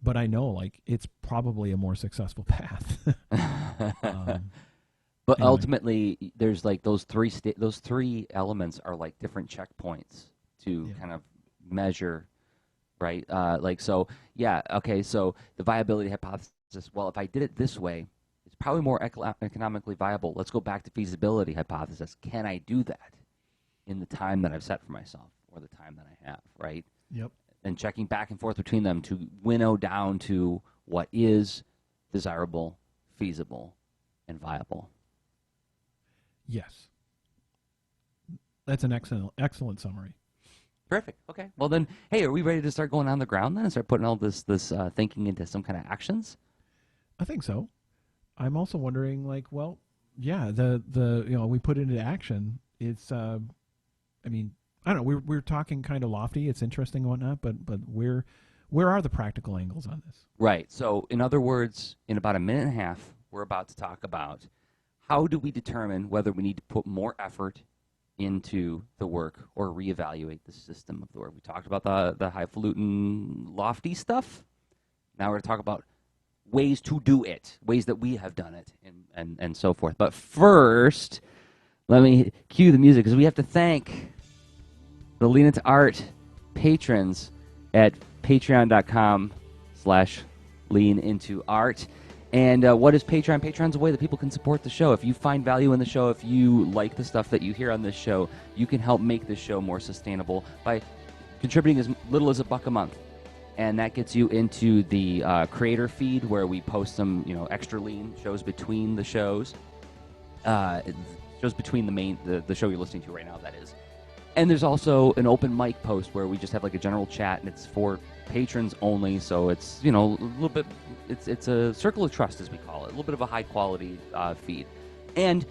But I know, it's probably a more successful path. But anyway. ultimately, there's like those three elements are like different checkpoints to kind of measure. Right, so the viability hypothesis. Well, if I did it this way, it's probably more economically viable. Let's go back to feasibility hypothesis. Can I do that in the time that I've set for myself, or the time that I have? Right. Yep. And checking back and forth between them to winnow down to what is desirable, feasible, and viable. Yes. That's an excellent summary. Perfect. Okay. Well then, hey, are we ready to start going on the ground then and start putting all this thinking into some kind of actions? I think so. I'm also wondering, we put it into action. It's, I don't know. We're talking kind of lofty. It's interesting and whatnot, but we're where are the practical angles on this? Right. So, in other words, in about a minute and a half, we're about to talk about how do we determine whether we need to put more effort into the work or reevaluate the system of the work. We talked about the highfalutin, lofty stuff. Now we're going to talk about ways to do it, ways that we have done it, and so forth. But first, let me cue the music because we have to thank the Lean Into Art patrons at patreon.com/leanintoart. And what is Patreon? Patreon's a way that people can support the show. If you find value in the show, if you like the stuff that you hear on this show, you can help make this show more sustainable by contributing as little as $1 a month. And that gets you into the creator feed where we post some, extra lean shows between the shows. Shows between the show you're listening to right now, that is. And there's also an open mic post where we just have like a general chat, and it's for patrons only. So it's a little bit. It's a circle of trust, as we call it, a little bit of a high quality feed. And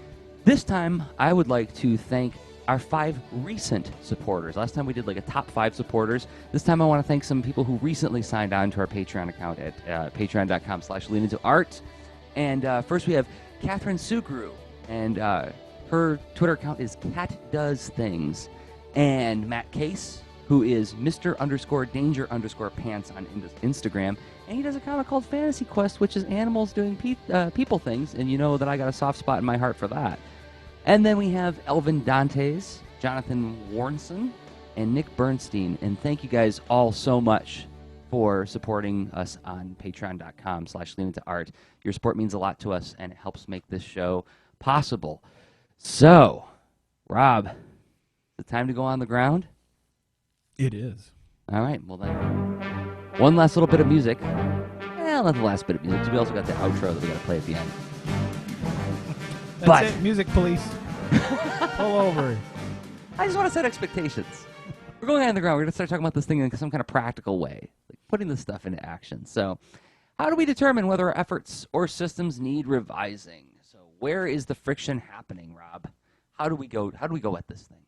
this time, I would like to thank our 5 recent supporters. Last time we did like a top 5 supporters. This time I want to thank some people who recently signed on to our Patreon account at patreon.com/leanintoart. And first we have Catherine Sugru, and her Twitter account is CatDoesThings. And Matt Case, who is Mr_Danger_Pants on Instagram. And he does a comic called Fantasy Quest, which is animals doing people things. And you know that I got a soft spot in my heart for that. And then we have Elvin Dantes, Jonathan Warnson, and Nick Bernstein. And thank you guys all so much for supporting us on patreon.com/leanintoart. Your support means a lot to us, and it helps make this show possible. So, Rob, is it time to go on the ground? It is. All right, well then, one last little bit of music. Well, not the last bit of music, because we also got the outro that we got to play at the end. That's it, music police. Pull over. I just want to set expectations. We're going on the ground. We're going to start talking about this thing in some kind of practical way, like putting this stuff into action. So, how do we determine whether our efforts or systems need revising? So, where is the friction happening, Rob? How do we go at this thing?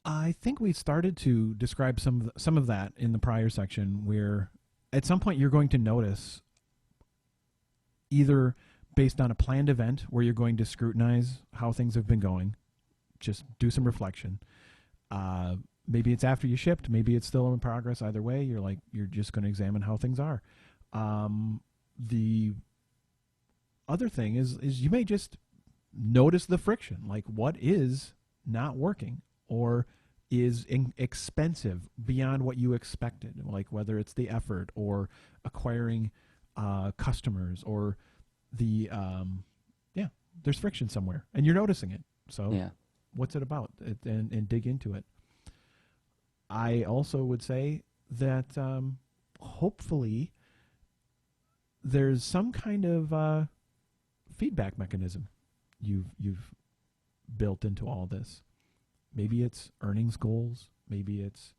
I think we started to describe some of that in the prior section, where at some point you're going to notice, either based on a planned event where you're going to scrutinize how things have been going, just do some reflection. Maybe it's after you shipped, maybe it's still in progress. Either way, you're just going to examine how things are. The other thing is you may just notice the friction, like what is not working or is expensive beyond what you expected, like whether it's the effort or acquiring customers or the there's friction somewhere and you're noticing it. So what's it about? And dig into it. I also would say that hopefully there's some kind of feedback mechanism you've built into all this. Maybe it's earnings goals. Maybe it's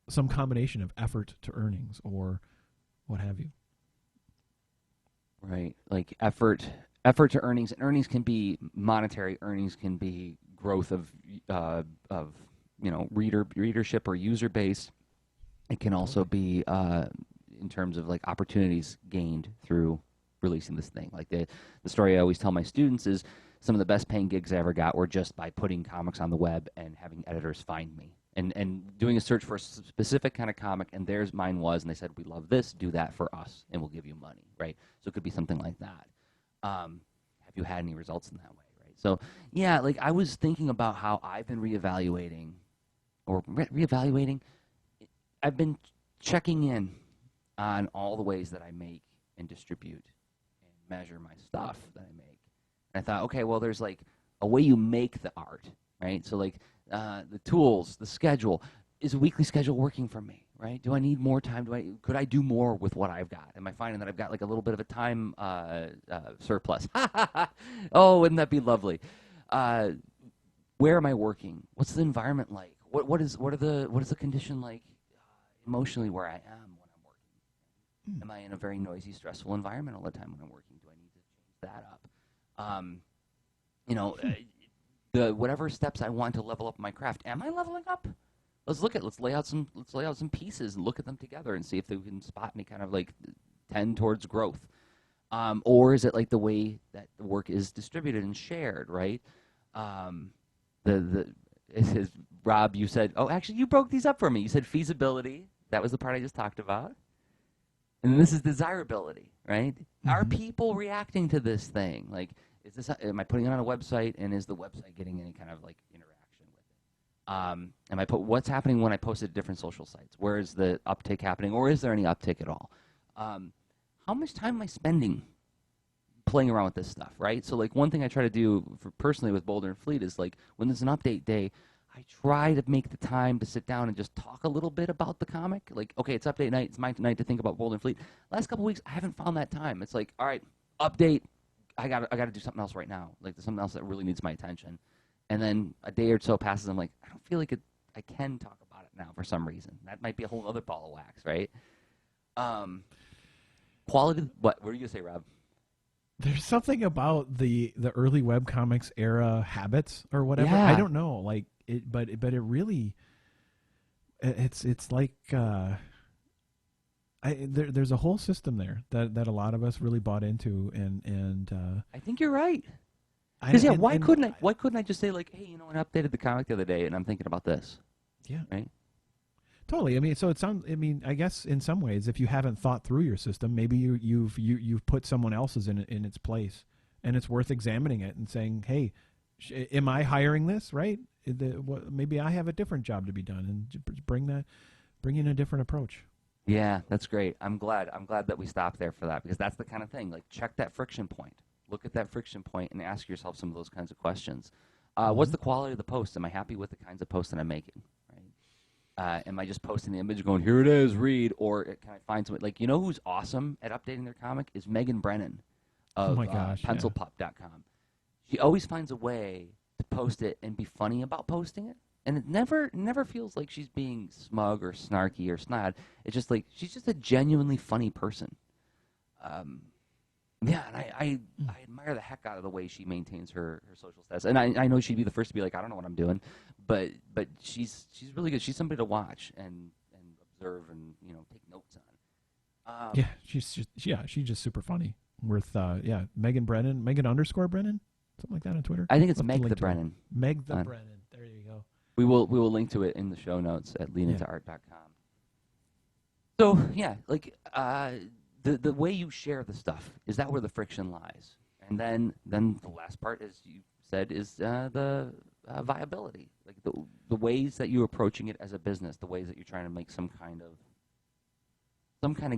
some combination of effort to earnings or what have you. Right, like effort to earnings, and earnings can be monetary. Earnings can be growth of readership or user base. It can also be in terms of like opportunities gained through releasing this thing. Like the story I always tell my students is some of the best paying gigs I ever got were just by putting comics on the web and having editors find me and doing a search for a specific kind of comic, and mine was, and they said, we love this, do that for us, and we'll give you money, right? So it could be something like that. Have you had any results in that way, right? So, yeah, like I was thinking about how I've been reevaluating. I've been checking in on all the ways that I make and distribute and measure my stuff that I make. And I thought, okay, well, there's like a way you make the art, right? So like the tools, the schedule. Is a weekly schedule working for me, right? Do I need more time? Could I do more with what I've got? Am I finding that I've got like a little bit of a time surplus? Oh, wouldn't that be lovely? Where am I working? What's the environment like? What is the condition like emotionally where I am when I'm working? Am I in a very noisy, stressful environment all the time when I'm working? Do I need to change that up? The whatever steps I want to level up my craft, am I leveling up? let's lay out some pieces and look at them together and see if we can spot any kind of like tend towards growth. Or is it like the way that the work is distributed and shared, right? The it says, Rob, you said, oh, actually, you broke these up for me. You said feasibility. That was the part I just talked about. And then this is desirability, right? Are people reacting to this thing? Like, am I putting it on a website, and is the website getting any kind of like interaction with it? What's happening when I post it to different social sites? Where is the uptick happening, or is there any uptick at all? How much time am I spending playing around with this stuff, right? So like one thing I try to do for personally with Boulder and Fleet is like when there's an update day, I try to make the time to sit down and just talk a little bit about the comic. Like, okay, it's update night. It's my night to think about Boulder and Fleet. Last couple weeks, I haven't found that time. It's like, all right, update. I gotta do something else right now. Like there's something else that really needs my attention. And then a day or so passes. I'm like, I don't feel like I can talk about it now for some reason. That might be a whole other ball of wax, right? Quality. What were you gonna say, Rob? There's something about the early webcomics era habits or whatever. Yeah. I don't know, like it, but it really, it's like there's a whole system there that a lot of us really bought into, and I think you're right. Because why couldn't I just say like, hey, I updated the comic the other day, and I'm thinking about this. Yeah. Right. Totally. I mean, so it sounds. I mean, I guess in some ways, if you haven't thought through your system, maybe you've put someone else's in its place, and it's worth examining it and saying, "Hey, am I hiring this? Right? Maybe I have a different job to be done, and bring in a different approach." Yeah, that's great. I'm glad that we stopped there for that, because that's the kind of thing. Like, check that friction point. Look at that friction point and ask yourself some of those kinds of questions. What's the quality of the post? Am I happy with the kinds of posts that I'm making? Am I just posting the image going, here it is, read? Or can I find somebody, like, who's awesome at updating their comic is Megan Brennan of pencilpup.com. She always finds a way to post it and be funny about posting it. And it never feels like she's being smug or snarky or snide. It's just like, she's just a genuinely funny person. Yeah, and I admire the heck out of the way she maintains her social status. And I know she'd be the first to be like, I don't know what I'm doing, but she's really good. She's somebody to watch and observe and take notes on. Yeah, she's just super funny. Worth Megan Brennan, Megan_Brennan, something like that on Twitter. I think it's Meg the Brennan. Meg the Brennan. There you go. We will link to it in the show notes at leanintoart.com. So yeah, like the way you share the stuff, is that where the friction lies? And then the last part, as you said, is the viability, like the ways that you're approaching it as a business, the ways that you're trying to make some kind of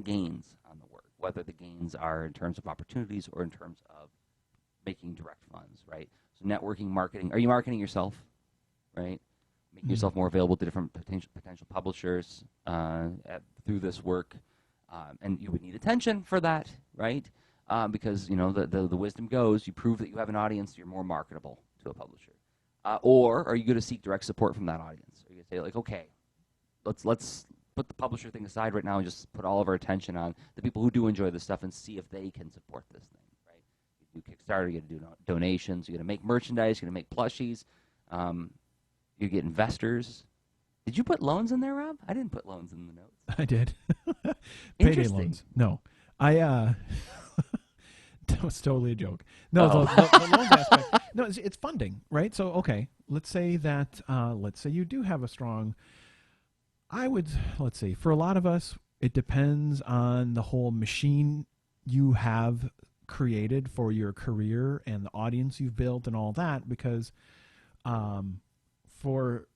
gains on the work, whether the gains are in terms of opportunities or in terms of making direct funds, right? So networking, marketing. Are you marketing yourself, right? Making yourself more available to different potential publishers through this work. And you would need attention for that, right? Because the wisdom goes, you prove that you have an audience, you're more marketable to a publisher. Or are you going to seek direct support from that audience? Are you going to say like, okay, let's put the publisher thing aside right now and just put all of our attention on the people who do enjoy this stuff and see if they can support this thing, right? You do Kickstarter, you got to do donations, you're going to make merchandise, you're going to make plushies, you get investors. Did you put loans in there, Rob? I didn't put loans in the notes. I did. Payday loans. No. That was totally a joke. No, the loans aspect. No, it's funding, right? So, okay, let's say you do have a strong, let's say, for a lot of us, it depends on the whole machine you have created for your career and the audience you've built and all that, because for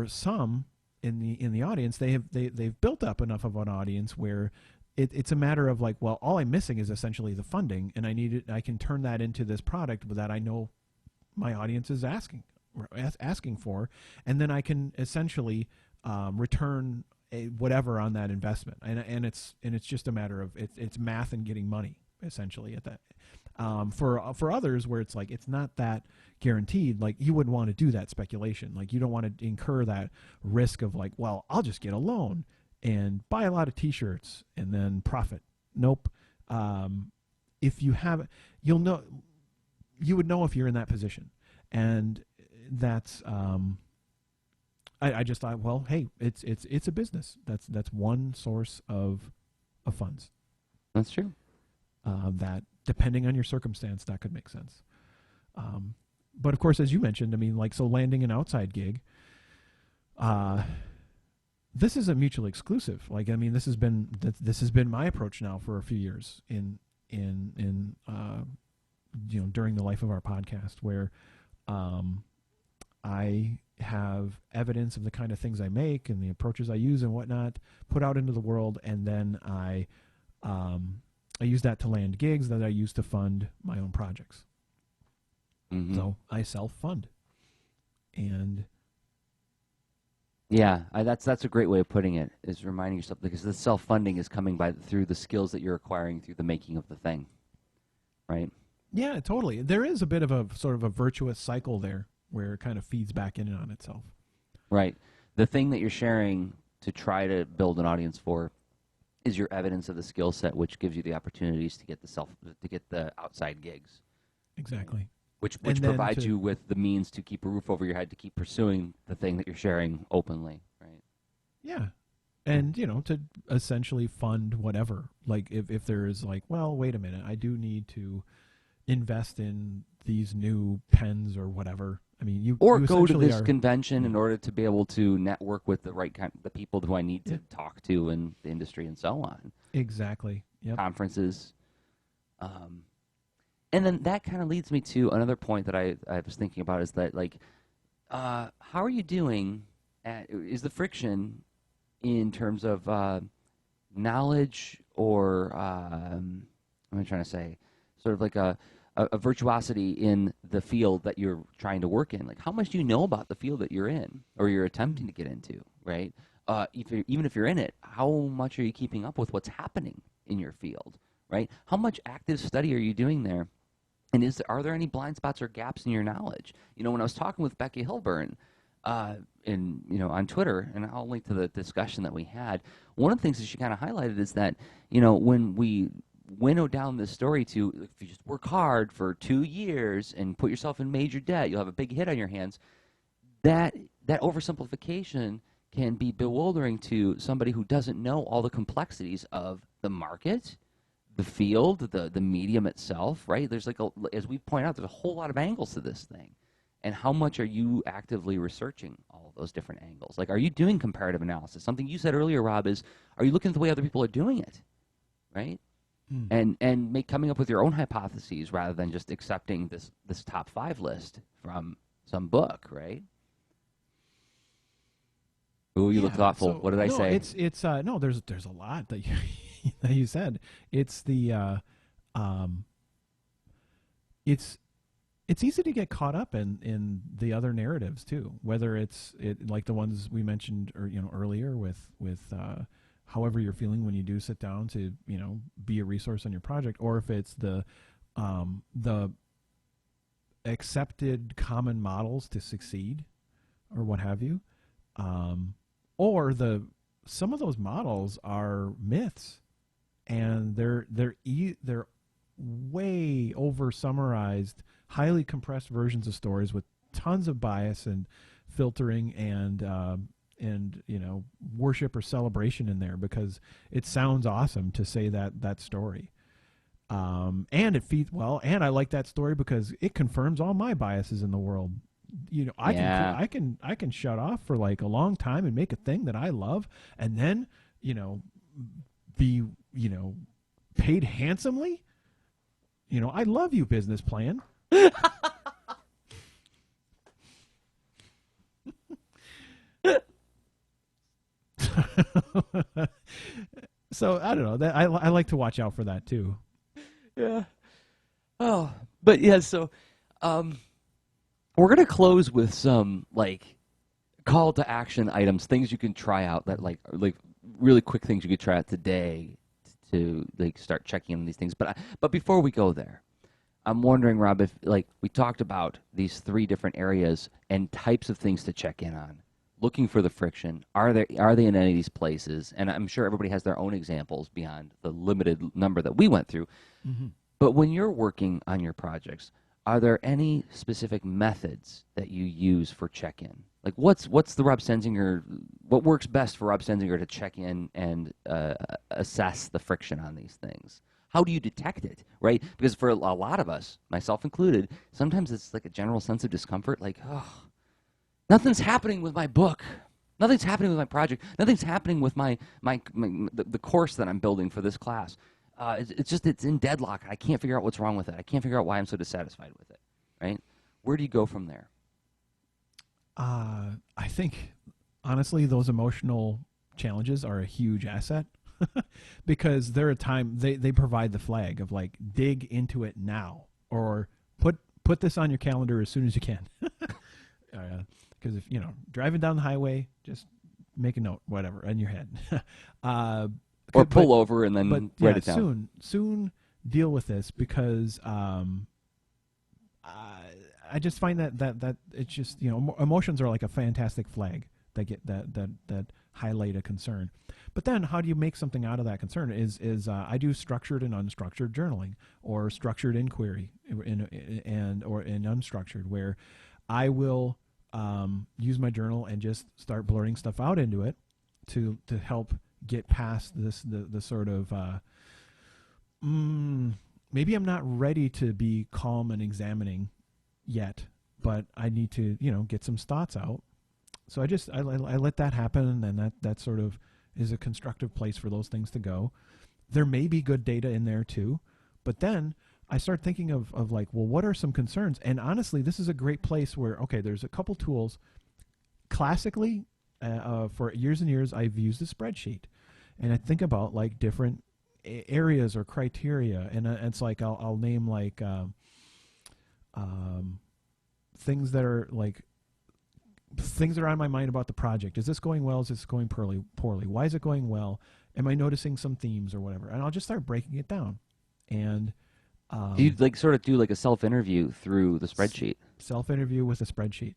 some in the audience, they've built up enough of an audience where it's a matter of like, well, all I'm missing is essentially the funding, and I can turn that into this product that I know my audience is asking for, and then I can essentially return whatever on that investment, and it's just a matter of it's math and getting money essentially at that. For others where it's like it's not that guaranteed, like you wouldn't want to do that speculation. Like you don't want to incur that risk of like, well, I'll just get a loan and buy a lot of T-shirts and then profit. Nope. If you have, you would know if you're in that position, and that's I just thought, well, hey, it's a business. That's one source of funds. That's true. That depending on your circumstance, that could make sense. But of course, as you mentioned, I mean, like, so landing an outside gig, this isn't mutually exclusive. Like, I mean, this has been my approach now for a few years in during the life of our podcast, where I have evidence of the kind of things I make and the approaches I use and whatnot put out into the world, and then I use that to land gigs that I use to fund my own projects. Mm-hmm. So I self-fund. And yeah, that's a great way of putting it, is reminding yourself, because the self-funding is coming through the skills that you're acquiring through the making of the thing, right? Yeah, totally. There is a bit of a sort of a virtuous cycle there where it kind of feeds back in on itself. Right. The thing that you're sharing to try to build an audience for is your evidence of the skill set, which gives you the opportunities to get the outside gigs. Exactly. Which provides you with the means to keep a roof over your head, to keep pursuing the thing that you're sharing openly, right? Yeah. And, to essentially fund whatever. Like, if there is like, well, wait a minute, I do need to invest in these new pens or whatever. I mean, you go to this convention in order to be able to network with the people who I need to talk to in the industry and so on. Exactly. Yep. Conferences. And then that kind of leads me to another point that I was thinking about, is that, like, how are you doing is the friction in terms of knowledge, or what am I trying to say? Sort of like a virtuosity in the field that you're trying to work in. Like, how much do you know about the field that you're in or you're attempting to get into, right? Even if you're in it, how much are you keeping up with what's happening in your field, right? How much active study are you doing there? And are there any blind spots or gaps in your knowledge? When I was talking with Becky Hilburn on Twitter, and I'll link to the discussion that we had, one of the things that she kind of highlighted is that, when we winnow down this story to, if you just work hard for 2 years and put yourself in major debt, you'll have a big hit on your hands, that oversimplification can be bewildering to somebody who doesn't know all the complexities of the market, the field, the medium itself, right? There's as we point out, there's a whole lot of angles to this thing. And how much are you actively researching all of those different angles? Like, are you doing comparative analysis? Something you said earlier, Rob, is, are you looking at the way other people are doing it, right? And coming up with your own hypotheses rather than just accepting this top 5 list from some book, right? Ooh, you look thoughtful. What did I say? It's no. There's a lot that you said. It's the it's easy to get caught up in the other narratives too. Whether it's like the ones we mentioned earlier with however you're feeling when you do sit down to be a resource on your project, or if it's the accepted common models to succeed, or what have you, or some of those models are myths, and they're way over summarized, highly compressed versions of stories with tons of bias and filtering and worship or celebration in there, because it sounds awesome to say that story. And it feeds well, and I like that story because it confirms all my biases in the world. I can shut off for like a long time and make a thing that I love, and then be paid handsomely. I love you, business plan. So I don't know. That I like to watch out for that too. Yeah. Oh, but yeah. So, we're gonna close with some call to action items, things you can try out that like really quick things you could try out today to start checking in these things. But before we go there, I'm wondering, Rob, if we talked about these 3 different areas and types of things to check in on. Looking for the friction. Are they in any of these places? And I'm sure everybody has their own examples beyond the limited number that we went through. Mm-hmm. But when you're working on your projects, are there any specific methods that you use for check-in? Like, what's the Rob Stenzinger? What works best for Rob Stenzinger to check in and assess the friction on these things? How do you detect it, right? Because for a lot of us, myself included, sometimes it's like a general sense of discomfort, like, oh, nothing's happening with my book. Nothing's happening with my project. Nothing's happening with the course that I'm building for this class. It's in deadlock. I can't figure out what's wrong with it. I can't figure out why I'm so dissatisfied with it, right? Where do you go from there? I think, honestly, those emotional challenges are a huge asset because they're a time they provide the flag of like, dig into it now, or put this on your calendar as soon as you can. Because if driving down the highway, just make a note, whatever, in your head. Or pull over and then write it down. Soon deal with this, because I just find that it's just, emotions are like a fantastic flag that get that highlight a concern. But then how do you make something out of that concern? Is I do structured and unstructured journaling, or structured inquiry or in unstructured, where I will use my journal and just start blurting stuff out into it to help get past the sort of maybe I'm not ready to be calm and examining yet, but I need to get some thoughts out. So I let that happen, and that sort of is a constructive place for those things to go. There may be good data in there too, but then I start thinking of like, well, what are some concerns? And honestly, this is a great place where, okay, there's a couple tools. Classically, for years and years, I've used a spreadsheet, and I think about like different areas or criteria, and it's like I'll name like things that are like things that are on my mind about the project. Is this going well? Is this going poorly? Why is it going well? Am I noticing some themes or whatever? And I'll just start breaking it down. And do you like sort of do like a self-interview through the spreadsheet? Self-interview with a spreadsheet.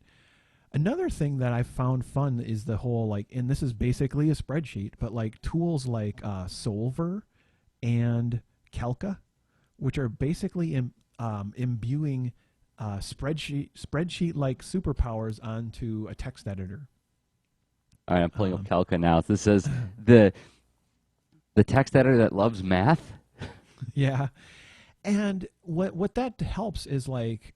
Another thing that I found fun is the whole like, and this is basically a spreadsheet, but like tools like Solver and Calca, which are basically imbuing spreadsheet like superpowers onto a text editor. All right, I'm pulling up Calca now. This says the text editor that loves math. Yeah. And what that helps is like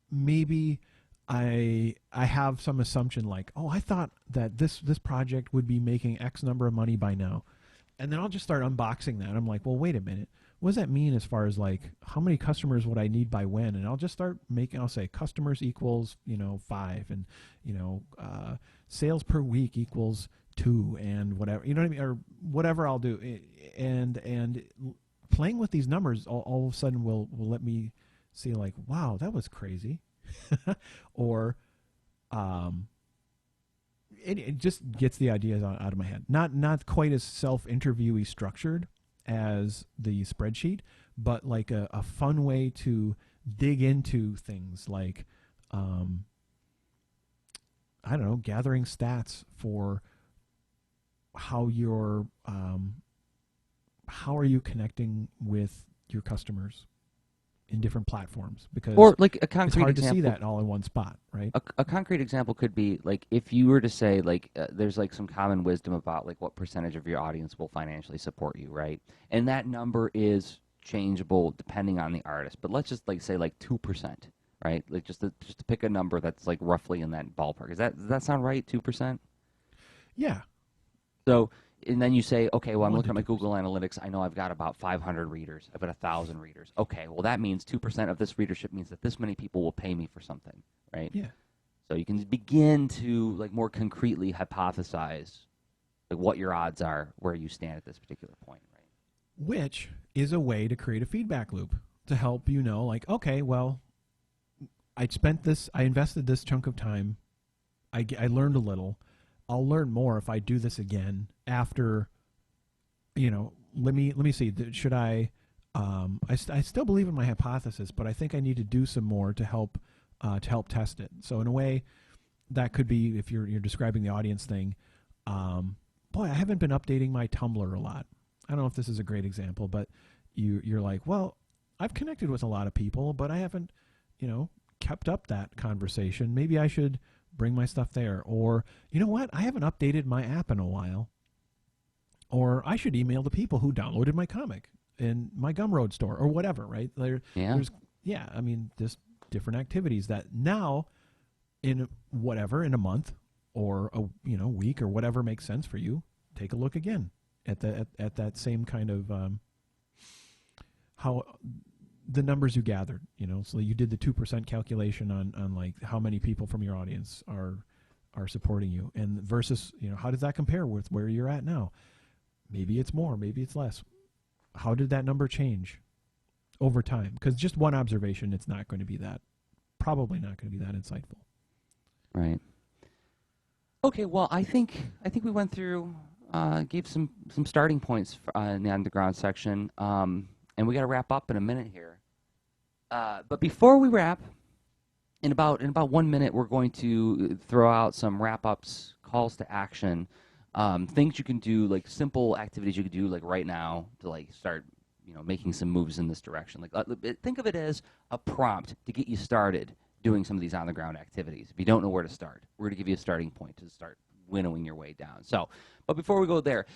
maybe I have some assumption like, oh, I thought that this project would be making X number of money by now. And then I'll just start unboxing that. I'm like, well, wait a minute. What does that mean as far as like how many customers would I need by when? And I'll just start I'll say customers equals 5, and sales per week equals 2, and whatever, what I mean, or whatever I'll do. And playing with these numbers all of a sudden will let me see like, wow, that was crazy. Or it just gets the ideas out of my head. Not quite as self-interviewee structured as the spreadsheet, but like a fun way to dig into things like I don't know, gathering stats for how are you connecting with your customers in different platforms, because or like a concrete it's hard example, to see that all in one spot, right? A concrete example could be like if you were to say like there's like some common wisdom about like what percentage of your audience will financially support you, right? And that number is changeable depending on the artist, but let's just like say like 2%, right? Like just to pick a number that's like roughly in that ballpark. Does that sound right? 2%? Yeah. So, and then you say, okay, well, I'm looking at my Google Analytics. I know I've got about 500 readers. I've got 1,000 readers. Okay, well, that means 2% of this readership means that this many people will pay me for something, right? Yeah. So you can begin to like more concretely hypothesize like what your odds are, where you stand at this particular point, right? Which is a way to create a feedback loop to help like, okay, well, I invested this chunk of time. I learned a little. I'll learn more if I do this again after, let me see. Should I still believe in my hypothesis, but I think I need to do some more to help test it. So in a way, that could be, if you're describing the audience thing, boy, I haven't been updating my Tumblr a lot. I don't know if this is a great example, but you're like, well, I've connected with a lot of people, but I haven't, kept up that conversation. Maybe I should bring my stuff there. Or, you know what? I haven't updated my app in a while. Or I should email the people who downloaded my comic in my Gumroad store or whatever, right? There's just different activities that now in a month or a week or whatever makes sense for you, take a look again at that same kind of how the numbers you gathered, so you did the 2% calculation on like how many people from your audience are supporting you, and versus, how does that compare with where you're at now? Maybe it's more, maybe it's less. How did that number change over time? Because just one observation, it's not going to be that, probably not going to be that insightful. Right. Okay, well, I think we went through, gave some starting points in the underground section, and we got to wrap up in a minute here. But before we wrap, in about 1 minute, we're going to throw out some wrap-ups, calls to action, things you can do, like simple activities you could do like right now to like start, making some moves in this direction. Like think of it as a prompt to get you started doing some of these on-the-ground activities. If you don't know where to start, we're going to give you a starting point to start winnowing your way down. So, but before we go there,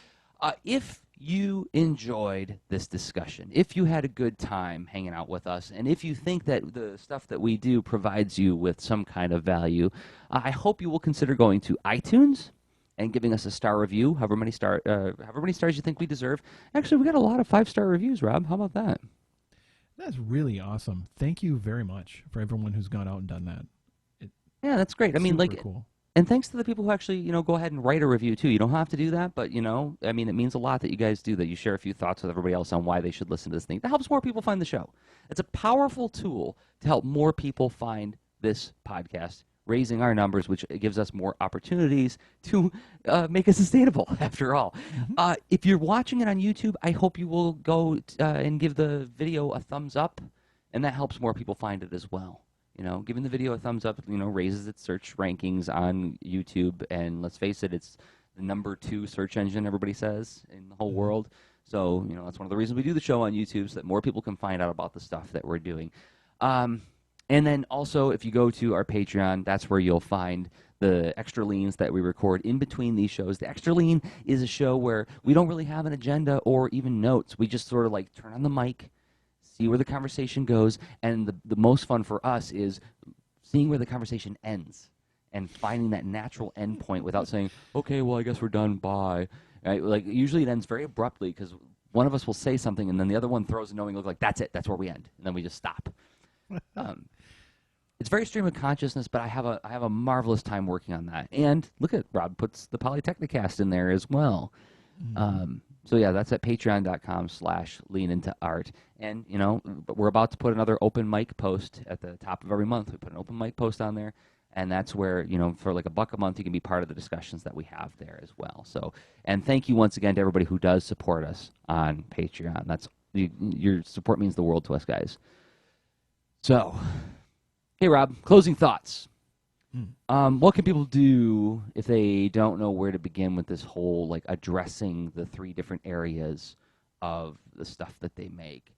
if you enjoyed this discussion, if you had a good time hanging out with us, and if you think that the stuff that we do provides you with some kind of value, I hope you will consider going to iTunes and giving us a star review, however many stars you think we deserve. Actually, we got a lot of 5-star reviews, Rob. How about that? That's really awesome. Thank you very much for everyone who's gone out and done that. Yeah, that's great. I mean, like, cool. And thanks to the people who actually, go ahead and write a review too. You don't have to do that, but it means a lot that you guys do that. You share a few thoughts with everybody else on why they should listen to this thing. That helps more people find the show. It's a powerful tool to help more people find this podcast, raising our numbers, which gives us more opportunities to make it sustainable, after all. Mm-hmm. If you're watching it on YouTube, I hope you will go and give the video a thumbs up, and that helps more people find it as well. Giving the video a thumbs up, raises its search rankings on YouTube, and let's face it, it's the number 2 search engine, everybody says, in the whole world. So, that's one of the reasons we do the show on YouTube, so that more people can find out about the stuff that we're doing. And then also, if you go to our Patreon, that's where you'll find the extra leans that we record in between these shows. The extra lean is a show where we don't really have an agenda or even notes. We just sort of like turn on the mic, see where the conversation goes, and the most fun for us is seeing where the conversation ends and finding that natural end point without saying, okay, well, I guess we're done, bye. Right? Like, usually it ends very abruptly because one of us will say something and then the other one throws a knowing look like, that's it, that's where we end, and then we just stop. It's very stream of consciousness, but I have a marvelous time working on that. And look at Rob puts the Polytechnicast in there as well. So yeah, that's at patreon.com/leanintoart. And, we're about to put another open mic post at the top of every month. We put an open mic post on there, and that's where, for like $1 a month, you can be part of the discussions that we have there as well. So, and thank you once again to everybody who does support us on Patreon. Your support means the world to us, guys. So, hey, Rob, closing thoughts. What can people do if they don't know where to begin with this whole, like, addressing the 3 different areas of the stuff that they make?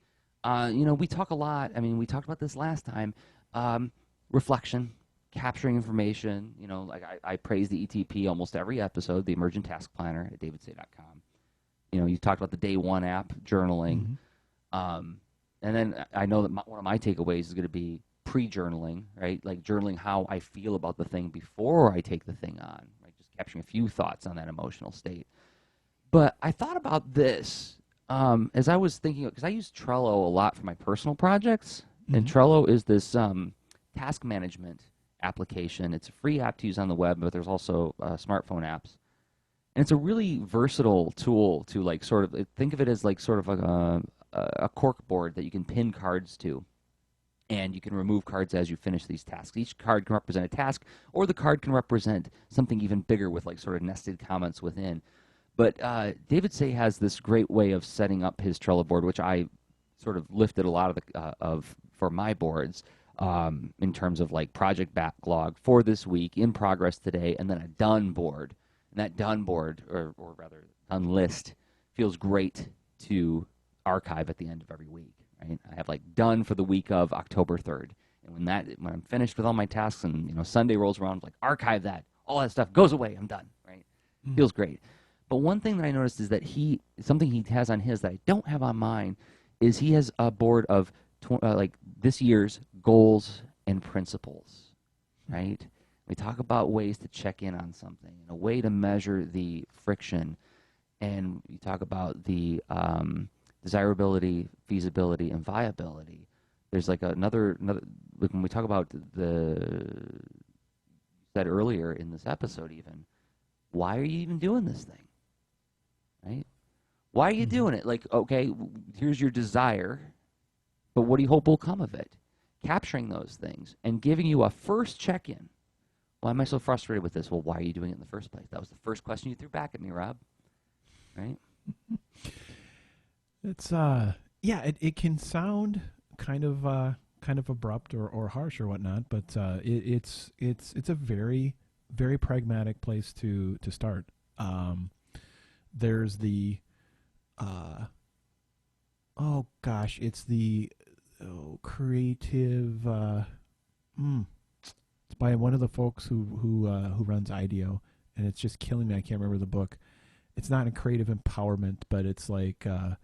We talk a lot. I mean, we talked about this last time. Reflection, capturing information. Like I praise the ETP almost every episode, the Emergent Task Planner at davidsay.com. You talked about the Day 1 app, journaling. And then I know that one of my takeaways is going to be pre-journaling, right? Like journaling how I feel about the thing before I take the thing on, right? Just capturing a few thoughts on that emotional state. But I thought about this as I was thinking, because I use Trello a lot for my personal projects, and Trello is this task management application. It's a free app to use on the web, but there's also smartphone apps. And it's a really versatile tool to like sort of think of it as like sort of a cork board that you can pin cards to. And you can remove cards as you finish these tasks. Each card can represent a task, or the card can represent something even bigger with like sort of nested comments within. But David Say has this great way of setting up his Trello board, which I sort of lifted a lot of for my boards in terms of like project backlog for this week, in progress today, and then a done board. And that done board, or rather done list, feels great to archive at the end of every week. right? I have like done for the week of October 3rd. And when I'm finished with all my tasks and, Sunday rolls around, like archive that. All that stuff goes away. I'm done, right? Feels great. But one thing that I noticed is that something he has on his that I don't have on mine is he has a board of like this year's goals and principles, right? We talk about ways to check in on something and a way to measure the friction, and you talk about the desirability, feasibility, and viability. There's like another like when we talk about said earlier in this episode even, why are you even doing this thing, right? Why are you doing it? Like, okay, here's your desire, but what do you hope will come of it? Capturing those things and giving you a first check-in. Why am I so frustrated with this? Well, why are you doing it in the first place? That was the first question you threw back at me, Rob. Right? It's it can sound kind of abrupt or harsh or whatnot, but it's a very, very pragmatic place to start. There's the it's the creative. It's by one of the folks who runs IDEO, and it's just killing me. I can't remember the book. It's not a creative empowerment, but it's like I'll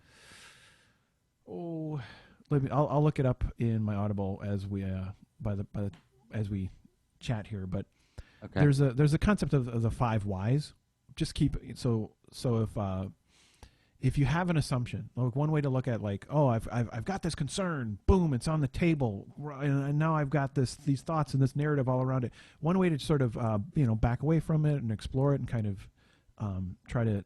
look it up in my Audible as we as we chat here. But okay. there's a concept of the 5 whys. Just keep so if you have an assumption, like one way to look at like, oh, I've got this concern, boom, it's on the table, and now I've got these thoughts and this narrative all around it. One way to sort of back away from it and explore it and kind of try to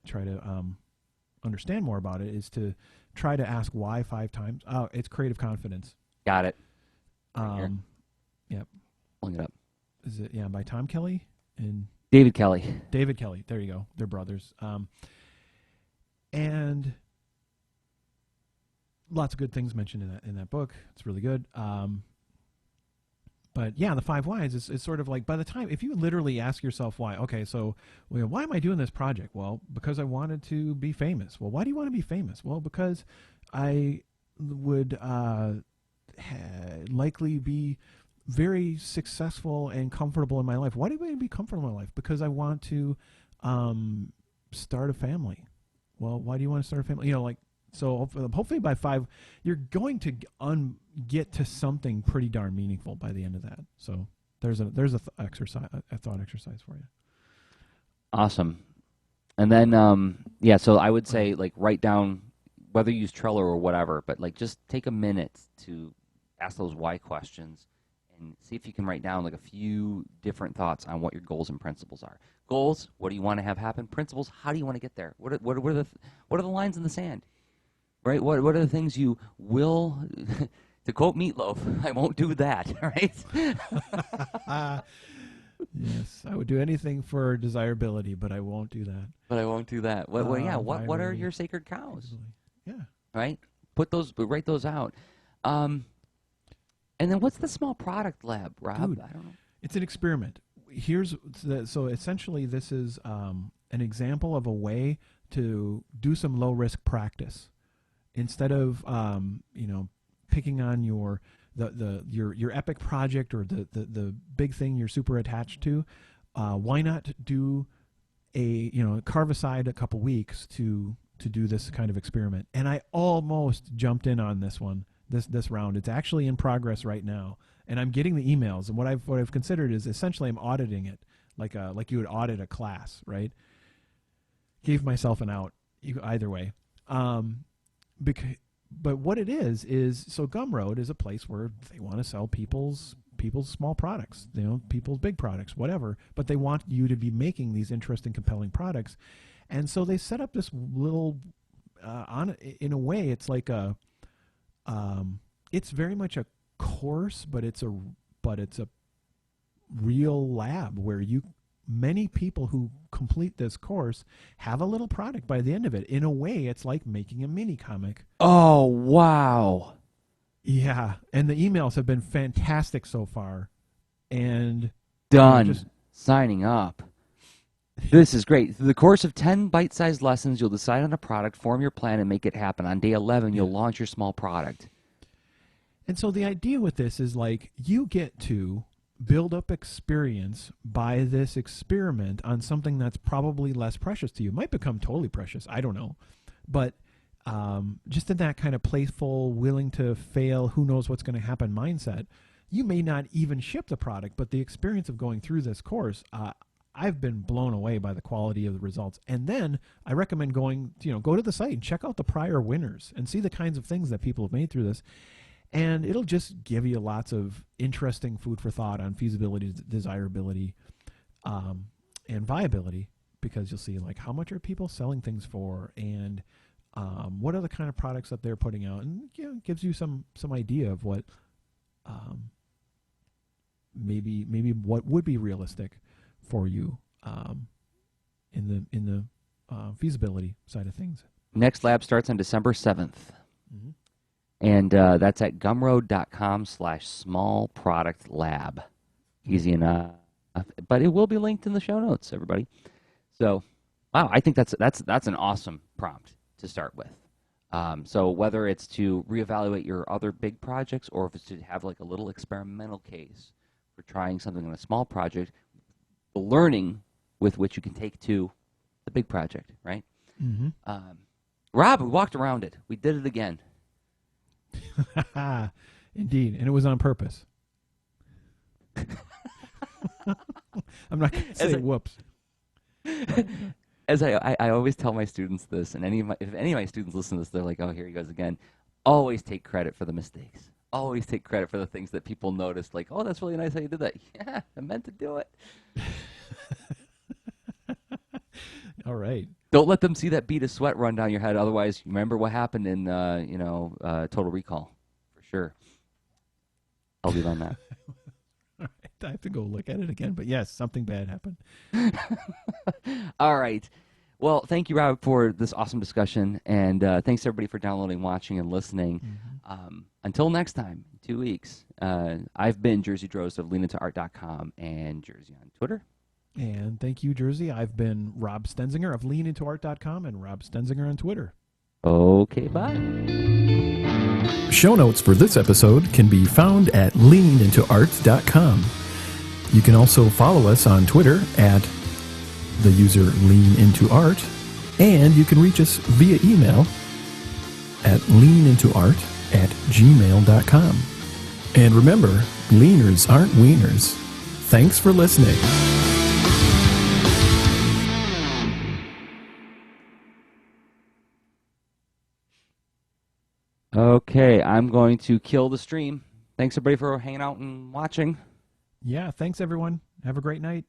understand more about it is to try to ask why 5 times. Oh, it's creative confidence. Got it. Yep. Pulling it up. Is it by Tom Kelly and David Kelly? David Kelly. There you go. They're brothers. And lots of good things mentioned in that book. It's really good. But yeah, the 5 whys is sort of like, by the time, if you literally ask yourself why, okay, so why am I doing this project? Well, because I wanted to be famous. Well, why do you want to be famous? Well, because I would likely be very successful and comfortable in my life. Why do I want to be comfortable in my life? Because I want to start a family. Well, why do you want to start a family? So hopefully by 5, you're going to get to something pretty darn meaningful by the end of that. So there's a thought exercise for you. Awesome. And then so I would say like write down, whether you use Trello or whatever, but like just take a minute to ask those why questions and see if you can write down like a few different thoughts on what your goals and principles are. Goals, what do you want to have happen? Principles, how do you want to get there? What are the lines in the sand? Right? What are the things you will, to quote Meatloaf, I won't do that, right? Yes, I would do anything for desirability, but I won't do that. What are your sacred cows? Yeah. Right? Write those out. And then what's the small product lab, Rob? Dude, I don't know. It's an experiment. So essentially this is an example of a way to do some low risk practice. Instead of picking on your epic project or the big thing you're super attached to, why not do carve aside a couple weeks to do this kind of experiment? And I almost jumped in on this round. It's actually in progress right now, and I'm getting the emails. And what I've considered is essentially I'm auditing it like you would audit a class, right? Gave myself an out either way. But what it is so Gumroad is a place where they want to sell people's small products, people's big products, whatever, but they want you to be making these interesting, compelling products. And so they set up this little, in a way, it's like it's very much a course, but it's a real lab where many people who complete this course have a little product by the end of it. In a way, it's like making a mini comic. Oh, wow. Yeah. And the emails have been fantastic so far. And done. Signing up. This is great. Through the course of 10 bite-sized lessons, you'll decide on a product, form your plan, and make it happen. On day 11, you'll launch your small product. And so the idea with this is like you get to build up experience by this experiment on something that's probably less precious to you. It might become totally precious. I don't know. But just in that kind of playful, willing to fail, who knows what's going to happen mindset, you may not even ship the product, but the experience of going through this course, I've been blown away by the quality of the results. And then I recommend going, go to the site and check out the prior winners and see the kinds of things that people have made through this. And it'll just give you lots of interesting food for thought on feasibility, desirability, and viability, because you'll see like how much are people selling things for, and what are the kind of products that they're putting out, and it gives you some idea of what maybe what would be realistic for you in the feasibility side of things. Next lab starts on December 7th. Mm-hmm. And that's at gumroad.com/smallproductlab. Easy enough. But it will be linked in the show notes, everybody. So, wow, I think that's an awesome prompt to start with. So whether it's to reevaluate your other big projects, or if it's to have like a little experimental case for trying something on a small project, the learning with which you can take to the big project, right? Mm-hmm. Rob, we walked around it. We did it again. Indeed, and it was on purpose. I'm not going to say whoops. As I always tell my students this, and if any of my students listen to this, they're like, oh, here he goes again. Always take credit for the mistakes. Always take credit for the things that people noticed, like, oh, that's really nice how you did that. Yeah, I meant to do it. All right. Don't let them see that bead of sweat run down your head. Otherwise, you remember what happened in, Total Recall, for sure. I'll leave on that. All right. I have to go look at it again. But yes, something bad happened. All right. Well, thank you, Rob, for this awesome discussion. And thanks, everybody, for downloading, watching, and listening. Mm-hmm. Until next time, in 2 weeks, I've been Jersey Drost of leanintoart.com and Jersey on Twitter. And thank you, Jersey. I've been Rob Stenzinger of leanintoart.com and Rob Stenzinger on Twitter. Okay, bye. Show notes for this episode can be found at leanintoart.com. You can also follow us on Twitter at the user leanintoart, and you can reach us via email at leanintoart@gmail.com. And remember, leaners aren't wieners. Thanks for listening. Okay, I'm going to kill the stream. Thanks, everybody, for hanging out and watching. Yeah, thanks, everyone. Have a great night.